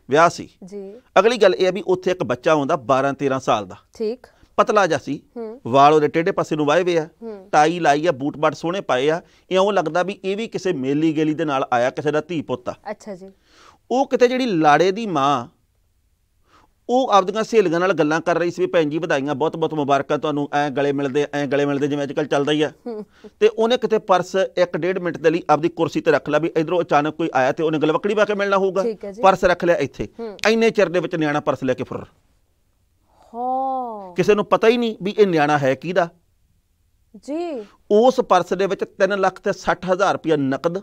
ਵਿਆਹ ਸੀ ਜੀ। ਅਗਲੀ ਗੱਲ ਇਹ ਆ ਵੀ ਉੱਥੇ ਇੱਕ ਬੱਚਾ ਆਉਂਦਾ 12-13 ਸਾਲ ਦਾ, ਠੀਕ ਪਤਲਾ ਜਿਹਾ ਸੀ, ਵਾਲ ਉਹਦੇ ਟੇਢੇ ਪਾਸੇ ਨੂੰ ਵਾਏ ਵੇ ਆ, ਟਾਈ ਲਾਈ ਆ, ਬੂਟ ਬਾਟ ਸੋਹਣੇ ਪਾਏ ਆ। ਇਉਂ ਲੱਗਦਾ ਵੀ ਇਹ ਵੀ ਕਿਸੇ ਮੇਲੀ ਗੇਲੀ ਦੇ ਨਾਲ ਆਇਆ, ਕਿਸੇ ਦਾ ਧੀ ਪੁੱਤ ਆ। ਅੱਛਾ ਜੀ। ਉਹ ਕਿਤੇ ਜਿਹੜੀ ਲਾੜੇ ਦੀ ਮਾਂ, ਉਹ ਆਪਦੀਆਂ ਸਹੇਲੀਆਂ ਨਾਲ ਗੱਲਾਂ ਕਰ ਰਹੀ ਸੀ ਵੀ ਭੈਣ ਜੀ ਵਧਾਈਆਂ, ਬਹੁਤ ਬਹੁਤ ਮੁਬਾਰਕਾਂ ਤੁਹਾਨੂੰ, ਐਂ ਗਲੇ ਮਿਲਦੇ ਜਿਵੇਂ ਅੱਜ ਕੱਲ੍ਹ ਚੱਲਦਾ ਹੀ ਆ। ਤੇ ਉਹਨੇ ਕਿਤੇ ਪਰਸ 1-1.5 ਮਿੰਟ ਦੇ ਲਈ ਆਪਦੀ ਕੁਰਸੀ ਤੇ ਰੱਖ ਲਿਆ ਵੀ ਇਧਰੋਂ ਅਚਾਨਕ ਕੋਈ ਆਇਆ ਤੇ ਉਹਨੇ ਗਲਵੱਕੜੀ ਪਾ ਕੇ ਮਿਲਣਾ ਹੋਊਗਾ, ਪਰਸ ਰੱਖ ਲਿਆ ਇੱਥੇ। ਇੰਨੇ ਚਿਰ ਦੇ ਵਿੱਚ ਨਿਆਣਾ ਪਰਸ ਲੈ ਕੇ ਫੁਰ, ਕਿਸੇ ਨੂੰ ਪਤਾ ਹੀ ਨਹੀਂ ਵੀ ਇਹ ਨਿਆਣਾ ਹੈ ਕਿਹਦਾ ਜੀ। ਉਸ ਪਰਸ ਦੇ ਵਿੱਚ 3,60,000 ਰੁਪਇਆ ਨਕਦ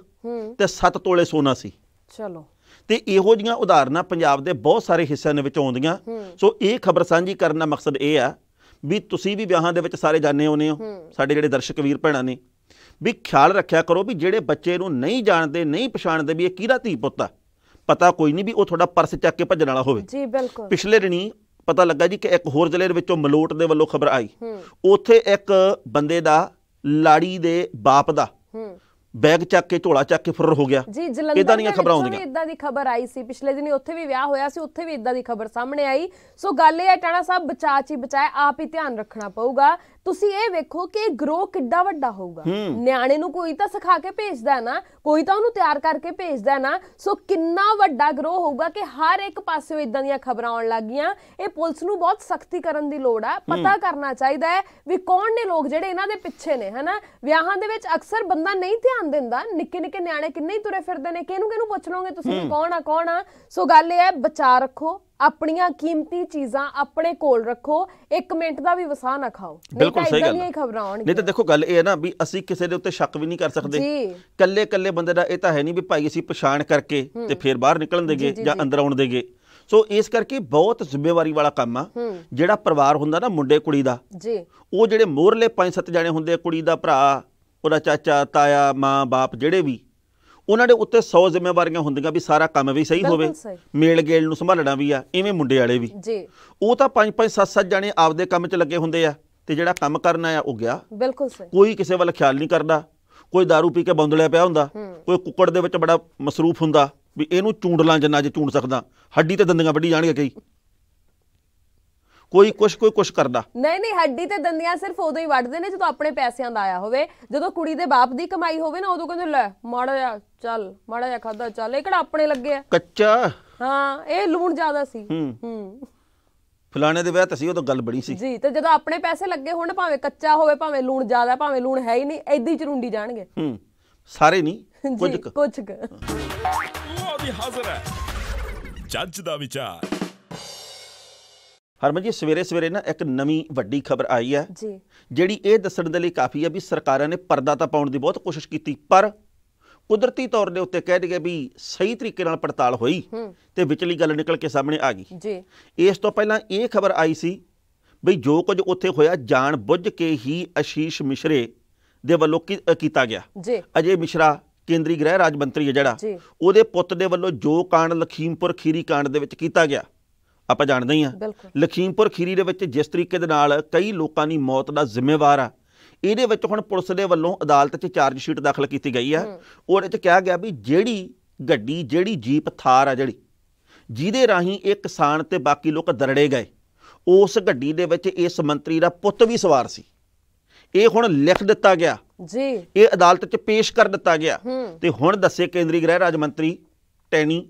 ਤੇ 7 ਤੋਲੇ ਸੋਨਾ ਸੀ। ਚਲੋ, ਤੇ ਇਹੋ ਜਿਹੀਆਂ ਉਦਾਹਰਨਾਂ ਪੰਜਾਬ ਦੇ ਬਹੁਤ ਸਾਰੇ ਹਿੱਸਿਆਂ ਦੇ ਵਿੱਚ ਆਉਂਦੀਆਂ। ਸੋ ਇਹ ਖਬਰ ਸਾਂਝੀ ਕਰਨ ਦਾ ਮਕਸਦ ਇਹ ਆ ਵੀ ਤੁਸੀਂ ਵੀ ਵਿਆਹਾਂ ਦੇ ਵਿੱਚ ਸਾਰੇ ਜਾਣੇ ਆਉਂਦੇ ਹੋ, ਸਾਡੇ ਜਿਹੜੇ ਦਰਸ਼ਕ ਵੀਰ ਭੈਣਾਂ ਨੇ, ਵੀ ਖਿਆਲ ਰੱਖਿਆ ਕਰੋ ਵੀ ਜਿਹੜੇ ਬੱਚੇ ਨੂੰ ਨਹੀਂ ਜਾਣਦੇ, ਨਹੀਂ ਪਛਾਣਦੇ ਵੀ ਇਹ ਕਿਹਦਾ ਧੀ ਪੁੱਤ ਆ, ਪਤਾ ਕੋਈ ਨਹੀਂ ਵੀ ਉਹ ਤੁਹਾਡਾ ਪਰਸ ਚੱਕ ਕੇ ਭੱਜਣ ਵਾਲਾ ਹੋਵੇ ਜੀ। ਬਿਲਕੁਲ। ਪਿਛਲੇ ਦਿਨੀ ਪਤਾ ਲੱਗਾ ਜੀ ਕਿ ਇੱਕ ਹੋਰ ਜ਼ਿਲ੍ਹੇ ਦੇ ਵਿੱਚੋਂ ਮਲੋਟ ਦੇ ਵੱਲੋਂ ਖਬਰ ਆਈ, ਉੱਥੇ ਇੱਕ ਬੰਦੇ ਦਾ ਲਾੜੀ ਦੇ ਬਾਪ ਦਾ ਬੈਗ ਚੱਕ ਕੇ, ਝੋਲਾ ਚੱਕ ਕੇ ਫੁਰ ਹੋ ਗਿਆ ਜੀ। ਇਦਾਂ ਦੀਆਂ ਖਬਰਾਂ ਆਉਂਦੀਆਂ। ਇਦਾਂ ਦੀ ਖਬਰ ਆਈ ਸੀ ਪਿਛਲੇ ਦਿਨੀ, ਉੱਥੇ ਵੀ ਵਿਆਹ ਹੋਇਆ ਸੀ, ਉੱਥੇ ਵੀ ਇਦਾਂ ਦੀ ਖਬਰ ਸਾਹਮਣੇ ਆਈ। ਸੋ ਗੱਲ ਇਹ ਹੈ ਟਾਣਾ ਸਾਹਿਬ, ਬਚਾ ਚੀ ਬਚਾਏ, ਆਪ ਹੀ ਧਿਆਨ ਰੱਖਣਾ ਪਊਗਾ। ਤੁਸੀਂ ਇਹ ਵੇਖੋ ਕਿ ਗਰੋਹ ਕਿੱਡਾ ਵੱਡਾ ਹੋਊਗਾ। ਨਿਆਣੇ ਨੂੰ ਕੋਈ ਤਾਂ ਸਿਖਾ ਕੇ ਭੇਜਦਾ ਨਾ, ਕੋਈ ਤਾਂ ਉਹਨੂੰ ਤਿਆਰ ਕਰਕੇ ਭੇਜਦਾ ਨਾ। ਸੋ ਕਿੰਨਾ ਵੱਡਾ ਗਰੋਹ ਹੋਊਗਾ ਕਿ ਹਰ ਇੱਕ ਪਾਸਿਓਂ ਇਦਾਂ ਦੀਆਂ ਖਬਰਾਂ ਆਉਣ ਲੱਗ ਗਈਆਂ। ਇਹ ਪੁਲਿਸ ਨੂੰ ਬਹੁਤ ਸਖਤੀ ਕਰਨ ਦੀ ਲੋੜ ਆ, ਪਤਾ ਕਰਨਾ ਚਾਹੀਦਾ ਹੈ ਵੀ ਕੌਣ ਨੇ ਲੋਕ ਜਿਹੜੇ ਇਹਨਾਂ ਦੇ ਪਿੱਛੇ ਨੇ, ਹਨਾ। ਵਿਆਹਾਂ ਦੇ ਵਿੱਚ ਅਕਸਰ ਬੰਦਾ ਨਹੀਂ ਧਿਆਨ ਦਿੰਦਾ, ਨਿੱਕੇ ਨਿੱਕੇ ਨਿਆਣੇ ਕਿੰਨੇ ਹੀ ਤੁਰੇ ਫਿਰਦੇ ਨੇ, ਕਿਹਨੂੰ ਪੁੱਛ ਲਓਗੇ ਤੁਸੀਂ ਕੌਣ ਆ। ਸੋ ਗੱਲ ਇਹ ਹੈ, ਬਚਾ ਰੱਖੋ ਆਪਣੀਆਂ ਕੀਮਤੀ ਚੀਜ਼ਾਂ, ਆਪਣੇ ਕੋਲ ਰੱਖੋ, 1 ਮਿੰਟ ਦਾ ਵੀ ਵਸਾ ਨਾ ਖਾਓ, ਬਿਲਕੁਲ ਸਹੀ ਗੱਲ। ਖਬਰਾਂ ਆਉਣਗੀਆਂ। ਨਹੀਂ ਤਾਂ ਦੇਖੋ ਗੱਲ ਇਹ ਹੈ ਨਾ ਵੀ ਅਸੀਂ ਕਿਸੇ ਦੇ ਉੱਤੇ ਸ਼ੱਕ ਵੀ ਨਹੀਂ ਕਰ ਸਕਦੇ। ਕੱਲੇ ਬੰਦੇ ਦਾ ਇਹ ਤਾਂ ਹੈ ਨਹੀਂ ਵੀ ਭਾਈ ਅਸੀਂ ਪਛਾਣ ਕਰਕੇ ਤੇ ਫਿਰ ਬਾਹਰ ਨਿਕਲਣ ਦੇਗੇ ਜਾਂ ਅੰਦਰ ਆਉਣ ਦੇਗੇ। ਸੋ ਇਸ ਕਰਕੇ ਬਹੁਤ ਜ਼ਿੰਮੇਵਾਰੀ ਵਾਲਾ ਕੰਮ ਆ। ਜਿਹੜਾ ਪਰਿਵਾਰ ਹੁੰਦਾ ਨਾ ਮੁੰਡੇ ਕੁੜੀ ਦਾ, ਉਹ ਜਿਹੜੇ ਮੋਹਰਲੇ 5-7 ਜਾਣੇ ਹੁੰਦੇ, ਕੁੜੀ ਦਾ ਭਰਾ, ਉਹਦਾ ਚਾਚਾ, ਤਾਇਆ, ਮਾਂ, ਬਾਪ, ਜਿਹੜੇ ਵੀ, ਉਹਨਾਂ ਦੇ ਉੱਤੇ 100 ਜ਼ਿੰਮੇਵਾਰੀਆਂ ਹੁੰਦੀਆਂ ਵੀ ਸਾਰਾ ਕੰਮ ਵੀ ਸਹੀ ਹੋਵੇ, ਮੇਲ ਗੇਲ ਨੂੰ ਸੰਭਾਲਣਾ ਵੀ ਆ। ਇਵੇਂ ਮੁੰਡੇ ਵਾਲੇ ਵੀ, ਉਹ ਤਾਂ 5-5 7-7 ਜਾਣੇ ਆਪਦੇ ਕੰਮ 'ਚ ਲੱਗੇ ਹੁੰਦੇ ਆ, ਤੇ ਜਿਹੜਾ ਕੰਮ ਕਰਨਾ ਆ ਉਹ ਗਿਆ। ਬਿਲਕੁਲ ਸਹੀ। ਕੋਈ ਕਿਸੇ ਵੱਲ ਖਿਆਲ ਨਹੀਂ ਕਰਦਾ, ਕੋਈ ਦਾਰੂ ਪੀ ਕੇ ਬੌਂਦਲਿਆ ਪਿਆ ਹੁੰਦਾ, ਕੋਈ ਕੁੱਕੜ ਦੇ ਵਿੱਚ ਬੜਾ ਮਸਰੂਫ ਹੁੰਦਾ ਵੀ ਇਹਨੂੰ ਚੂੰਡ ਲਾਂ ਜਿੰਨਾ ਜੇ ਚੂੰਡ ਸਕਦਾ, ਹੱਡੀ ਤੇ ਦੰਦੀਆਂ ਵੱਢੀ ਜਾਣਗੇ ਕਈ। ਕੋਈ ਕੁਛ ਕਰਦਾ ਨਹੀਂ। ਹੱਡੀ ਤੇ ਦੰਦੀਆਂ ਸਿਰਫ ਉਦੋਂ ਹੀ ਵੱਢਦੇ ਨੇ ਜਦੋਂ ਆਪਣੇ ਪੈਸਿਆਂ ਦਾ ਆਇਆ ਹੋਵੇ। ਜਦੋਂ ਕੁੜੀ ਦੇ ਬਾਪ ਦੀ ਕਮਾਈ ਹੋਵੇ ਨਾ, ਉਦੋਂ ਕਹਿੰਦੇ ਲੈ ਮਾੜਾ ਜਿਹਾ ਖਾਦਾ ਚੱਲ, ਇਹ ਕਿਹੜਾ ਆਪਣੇ ਲੱਗੇ ਆ ਕੱਚਾ। ਹਾਂ, ਇਹ ਲੂਣ ਜ਼ਿਆਦਾ ਸੀ। ਫਲਾਣੇ ਦੇ ਵਿਆਹ ਤੇ ਸੀ ਉਦੋਂ ਗੱਲ ਬੜੀ ਸੀ ਜੀ। ਤੇ ਜਦੋਂ ਆਪਣੇ ਪੈਸੇ ਲੱਗੇ ਹੋਣ, ਭਾਵੇਂ ਕੱਚਾ ਹੋਵੇ, ਭਾਵੇਂ ਲੂਣ ਜ਼ਿਆਦਾ, ਭਾਵੇਂ ਲੂਣ ਹੈ ਹੀ ਨਹੀਂ, ਏਦਾਂ ਹੀ ਚਰੁੰਡੀ ਜਾਣਗੇ। ਸਾਰੇ ਨਹੀਂ, ਕੁਝ ਜੀ, ਕੁ। ਕੁਝ ਕੁ। ਲਓ ਵੀ ਹਾਜ਼ਰ ਹੈ ਜੱਜ ਦਾ ਵਿਚਾਰ। ਹਰਮਨ ਜੀ, ਸਵੇਰੇ ਸਵੇਰੇ ਨਾ ਇੱਕ ਨਵੀਂ ਵੱਡੀ ਖਬਰ ਆਈ ਹੈ ਜੀ, ਜਿਹੜੀ ਇਹ ਦੱਸਣ ਦੇ ਲਈ ਕਾਫੀ ਹੈ ਵੀ ਸਰਕਾਰਾਂ ਨੇ ਪਰਦਾ ਤਾਂ ਪਾਉਣ ਦੀ ਬਹੁਤ ਕੋਸ਼ਿਸ਼ ਕੀਤੀ, ਪਰ ਕੁਦਰਤੀ ਤੌਰ ਦੇ ਉੱਤੇ ਕਹਿ ਦਈਏ ਵੀ ਸਹੀ ਤਰੀਕੇ ਨਾਲ ਪੜਤਾਲ ਹੋਈ ਤੇ ਵਿਚਲੀ ਗੱਲ ਨਿਕਲ ਕੇ ਸਾਹਮਣੇ ਆ ਗਈ ਜੀ। ਇਸ ਤੋਂ ਪਹਿਲਾਂ ਇਹ ਖਬਰ ਆਈ ਸੀ ਬਈ ਜੋ ਕੁਝ ਉੱਥੇ ਹੋਇਆ ਜਾਣ ਬੁੱਝ ਕੇ ਹੀ ਆਸ਼ੀਸ਼ ਮਿਸ਼ਰੇ ਦੇ ਵੱਲੋਂ ਕੀਤਾ ਗਿਆ। ਜੀ। ਅਜੇ ਮਿਸ਼ਰਾ ਕੇਂਦਰੀ ਗ੍ਰਹਿ ਰਾਜ ਮੰਤਰੀ ਹੈ ਜਿਹੜਾ, ਜੀ। ਉਹਦੇ ਪੁੱਤ ਦੇ ਵੱਲੋਂ ਜੋ ਕਾਂਡ ਲਖੀਮਪੁਰ ਖੀਰੀ ਕਾਂਡ ਦੇ ਵਿੱਚ ਕੀਤਾ ਗਿਆ, ਆਪਾਂ ਜਾਣਦੇ ਹੀ ਹਾਂ। ਬਿਲਕੁਲ। ਲਖੀਮਪੁਰ ਖੀਰੀ ਦੇ ਵਿੱਚ ਜਿਸ ਤਰੀਕੇ ਦੇ ਨਾਲ ਕਈ ਲੋਕਾਂ ਦੀ ਮੌਤ ਦਾ ਜ਼ਿੰਮੇਵਾਰ ਆ, ਇਹਦੇ ਵਿੱਚ ਹੁਣ ਪੁਲਿਸ ਦੇ ਵੱਲੋਂ ਅਦਾਲਤ 'ਚ ਚਾਰਜ ਸ਼ੀਟ ਦਾਖਲ ਕੀਤੀ ਗਈ ਹੈ। ਉਹਦੇ 'ਚ ਕਿਹਾ ਗਿਆ ਵੀ ਜਿਹੜੀ ਗੱਡੀ, ਜਿਹੜੀ ਜੀਪ ਥਾਰ ਆ, ਜਿਹਦੇ ਰਾਹੀਂ ਇਹ ਕਿਸਾਨ ਤੇ ਬਾਕੀ ਲੋਕ ਦਰੜੇ ਗਏ, ਉਸ ਗੱਡੀ ਦੇ ਵਿੱਚ ਇਸ ਮੰਤਰੀ ਦਾ ਪੁੱਤ ਵੀ ਸਵਾਰ ਸੀ। ਇਹ ਹੁਣ ਲਿਖ ਦਿੱਤਾ ਗਿਆ ਜੀ, ਇਹ ਅਦਾਲਤ 'ਚ ਪੇਸ਼ ਕਰ ਦਿੱਤਾ ਗਿਆ ਤੇ ਹੁਣ ਦੱਸੇ ਕੇਂਦਰੀ ਗ੍ਰਹਿ ਰਾਜ ਮੰਤਰੀ ਟੈਨੀ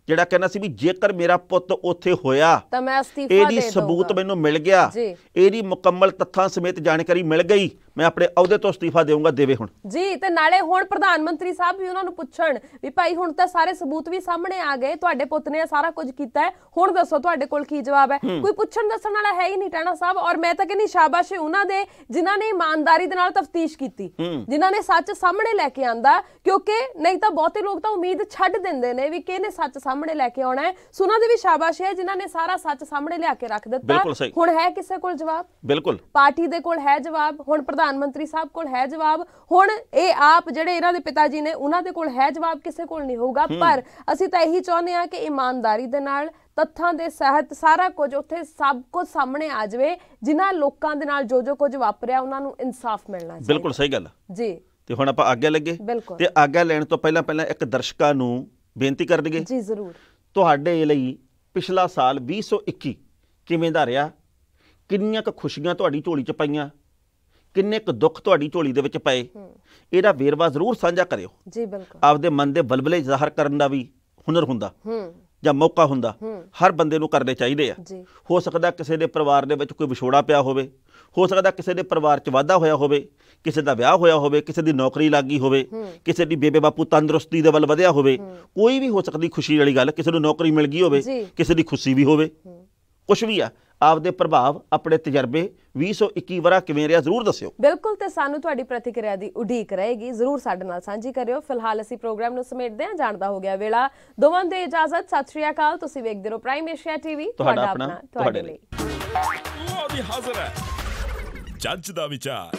ਜਿਹੜਾ ਕਹਿੰਦਾ ਸੀ ਵੀ ਜੇਕਰ ਮੇਰਾ ਪੁੱਤ ਉੱਥੇ ਹੋਇਆ ਤਾਂ ਮੈਂ ਅਸਤੀਫਾ ਇਹਦੀ ਦੇ ਸਬੂਤ ਦਊਂਗਾ। ਮੈਨੂੰ ਮਿਲ ਗਿਆ, ਜੀ। ਇਹਦੀ ਮੁਕੰਮਲ ਤੱਥਾਂ ਸਮੇਤ ਜਾਣਕਾਰੀ ਮਿਲ ਗਈ, ਮੈਂ ਆਪਣੇ ਅਹੁਦੇ ਤੋਂ ਅਸਤੀਫਾ ਦੇਵਾਂਗਾ, ਦੇਵੇ ਹੁਣ। ਜੀ। ਤੇ ਨਾਲੇ ਹੁਣ ਪ੍ਰਧਾਨ ਮੰਤਰੀ ਸਾਹਿਬ ਵੀ ਉਹਨਾਂ ਨੂੰ ਪੁੱਛਣ ਵੀ ਭਾਈ ਹੁਣ ਤਾਂ ਸਾਰੇ ਸਬੂਤ ਵੀ ਸਾਹਮਣੇ ਆ ਗਏ, ਤੁਹਾਡੇ ਪੁੱਤ ਨੇ ਸਾਰਾ ਕੁਝ ਕੀਤਾ ਹੈ, ਹੁਣ ਦੱਸੋ ਤੁਹਾਡੇ ਕੋਲ ਕੀ ਜਵਾਬ ਹੈ। ਕੋਈ ਪੁੱਛਣ ਦੱਸਣ ਵਾਲਾ ਹੈ ਹੀ ਨਹੀਂ ਟੈਣਾ ਸਾਹਿਬ। ਔਰ ਮੈਂ ਤਾਂ ਕਹਿੰਦੀ ਸ਼ਾਬਾਸ਼ ਹੈ ਉਹਨਾਂ ਦੇ ਜਿਨ੍ਹਾਂ ਨੇ ਇਮਾਨਦਾਰੀ ਦੇ ਨਾਲ ਤਫਤੀਸ਼ ਕੀਤੀ, ਜਿਨ੍ਹਾਂ ਨੇ ਸੱਚ ਸਾਹਮਣੇ ਲੈ ਕੇ ਆਂਦਾ, ਕਿਉਂਕਿ ਨਹੀਂ ਤਾਂ ਬਹੁਤੇ ਲੋਕ ਤਾਂ ਉਮੀਦ ਛੱਡ ਦਿੰਦੇ ਨੇ ਵੀ ਕਿਹਨੇ ਸੱਚ ਸਾਹਮਣੇ ਲੈ ਕੇ ਆਉਣਾ ਹੈ। ਸੁਣਾ ਦੇ ਵੀ ਸ਼ਾਬਾਸ਼ ਹੈ ਜਿਨ੍ਹਾਂ ਨੇ ਸਾਰਾ ਸੱਚ ਸਾਹਮਣੇ ਲਿਆ ਕੇ ਰੱਖ ਦਿੱਤਾ। ਹੁਣ ਹੈ ਕਿਸੇ ਕੋਲ ਜਵਾਬ? ਬਿਲਕੁਲ। ਪਾਰਟੀ ਦੇ ਕੋਲ ਹੈ ਜਵਾਬ, ਹੁਣ ਪ੍ਰਧਾਨ ਮੰਤਰੀ ਸਾਹਿਬ ਕੋਲ ਹੈ ਜਵਾਬ, ਹੁਣ ਇਹ ਆਪ ਜਿਹੜੇ ਇਹਨਾਂ ਦੇ ਪਿਤਾ ਜੀ ਨੇ ਉਹਨਾਂ ਦੇ ਕੋਲ ਹੈ ਜਵਾਬ, ਕਿਸੇ ਕੋਲ ਨਹੀਂ ਹੋਊਗਾ। ਪਰ ਅਸੀਂ ਤਾਂ ਇਹੀ ਚਾਹੁੰਦੇ ਹਾਂ ਕਿ ਇਮਾਨਦਾਰੀ ਦੇ ਨਾਲ ਤੱਥਾਂ ਦੇ ਸਹਿਤ ਸਾਰਾ ਕੁਝ ਉੱਥੇ ਸਭ ਕੁਝ ਸਾਹਮਣੇ ਆ ਜਾਵੇ, ਜਿਨ੍ਹਾਂ ਲੋਕਾਂ ਦੇ ਨਾਲ ਜੋ ਕੁਝ ਵਾਪਰਿਆ ਉਹਨਾਂ ਨੂੰ ਇਨਸਾਫ ਮਿਲਣਾ ਚਾਹੀਦਾ। ਬਿਲਕੁਲ ਸਹੀ ਗੱਲ ਜੀ। ਤੇ ਹੁਣ ਆਪਾਂ ਆਗਿਆ ਲੱਗੇ ਤੇ ਆਗਿਆ ਲੈਣ ਤੋਂ ਪਹਿਲਾਂ ਇੱਕ ਦਰਸ਼ਕਾਂ ਨੂੰ ਬੇਨਤੀ ਕਰ ਦਈਏ। ਜੀ ਜ਼ਰੂਰ। ਤੁਹਾਡੇ ਲਈ ਪਿਛਲਾ ਸਾਲ 2021 ਕਿਵੇਂ ਦਾ ਰਿਹਾ? ਕਿੰਨੀਆਂ ਕੁ ਖੁਸ਼ੀਆਂ ਤੁਹਾਡੀ ਝੋਲੀ 'ਚ ਪਈਆਂ, ਕਿੰਨੇ ਕੁ ਦੁੱਖ ਤੁਹਾਡੀ ਝੋਲੀ ਦੇ ਵਿੱਚ ਪਏ, ਇਹਦਾ ਵੇਰਵਾ ਜ਼ਰੂਰ ਸਾਂਝਾ ਕਰਿਓ। ਜੀ ਬਿਲਕੁਲ। ਆਪਦੇ ਮਨ ਦੇ ਬਲਬਲੇ ਜ਼ਾਹਰ ਕਰਨ ਦਾ ਵੀ ਹੁਨਰ ਹੁੰਦਾ ਜਾਂ ਮੌਕਾ ਹੁੰਦਾ, ਹਰ ਬੰਦੇ ਨੂੰ ਕਰਨੇ ਚਾਹੀਦੇ ਆ। ਹੋ ਸਕਦਾ ਕਿਸੇ ਦੇ ਪਰਿਵਾਰ ਦੇ ਵਿੱਚ ਕੋਈ ਵਿਛੋੜਾ ਪਿਆ ਹੋਵੇ, ਹੋ ਸਕਦਾ ਕਿਸੇ ਦੇ ਪਰਿਵਾਰ 'ਚ ਵਾਧਾ ਹੋਇਆ ਹੋਵੇ, ਕਿਸੇ ਦਾ ਵਿਆਹ ਹੋਇਆ ਹੋਵੇ, ਕਿਸੇ ਦੀ ਨੌਕਰੀ ਲੱਗ ਗਈ ਹੋਵੇ, ਕਿਸੇ ਦੀ ਬੇਬੇ ਬਾਪੂ ਤੰਦਰੁਸਤੀ ਦੇ ਵੱਲ ਵਧਿਆ ਹੋਵੇ, ਕੋਈ ਵੀ ਹੋ ਸਕਦੀ ਖੁਸ਼ੀ ਵਾਲੀ ਗੱਲ, ਕਿਸੇ ਨੂੰ ਨੌਕਰੀ ਮਿਲ ਗਈ ਹੋਵੇ, ਕਿਸੇ ਦੀ ਖੁਸ਼ੀ ਵੀ ਹੋਵੇ, ਕੁਛ ਵੀ ਆ। ਆਪਦੇ ਪ੍ਰਭਾਵ, ਆਪਣੇ ਤਜਰਬੇ 2021 ਵਰਾ ਕਿਵੇਂ ਰਿਹਾ ਜ਼ਰੂਰ ਦੱਸਿਓ। ਬਿਲਕੁਲ। ਤੇ ਸਾਨੂੰ ਤੁਹਾਡੀ ਪ੍ਰਤੀਕਿਰਿਆ ਦੀ ਉਡੀਕ ਰਹੇਗੀ, ਜ਼ਰੂਰ ਸਾਡੇ ਨਾਲ ਸਾਂਝੀ ਕਰਿਓ। ਫਿਲਹਾਲ ਅਸੀਂ ਪ੍ਰੋਗਰਾਮ ਨੂੰ ਸਮੇਟਦੇ ਹਾਂ, ਜਾਣਦਾ ਹੋ ਗਿਆ ਵੇਲਾ। ਦੋਵਾਂ ਦੇ ਇਜਾਜ਼ਤ, ਸਤਿ ਸ਼੍ਰੀ ਅਕਾਲ। ਤੁਸੀਂ ਵੇਖਦੇ ਰਹੋ ਪ੍ਰਾਈਮ ਏਸ਼ੀਆ ਟੀਵੀ, ਤੁਹਾਡਾ ਆਪਣਾ, ਤੁਹਾਡੇ ਲਈ। ਲਓ ਵੀ ਹਾਜ਼ਰ ਹੈ ਜੱਜ ਦਾ ਵਿਚਾਰ।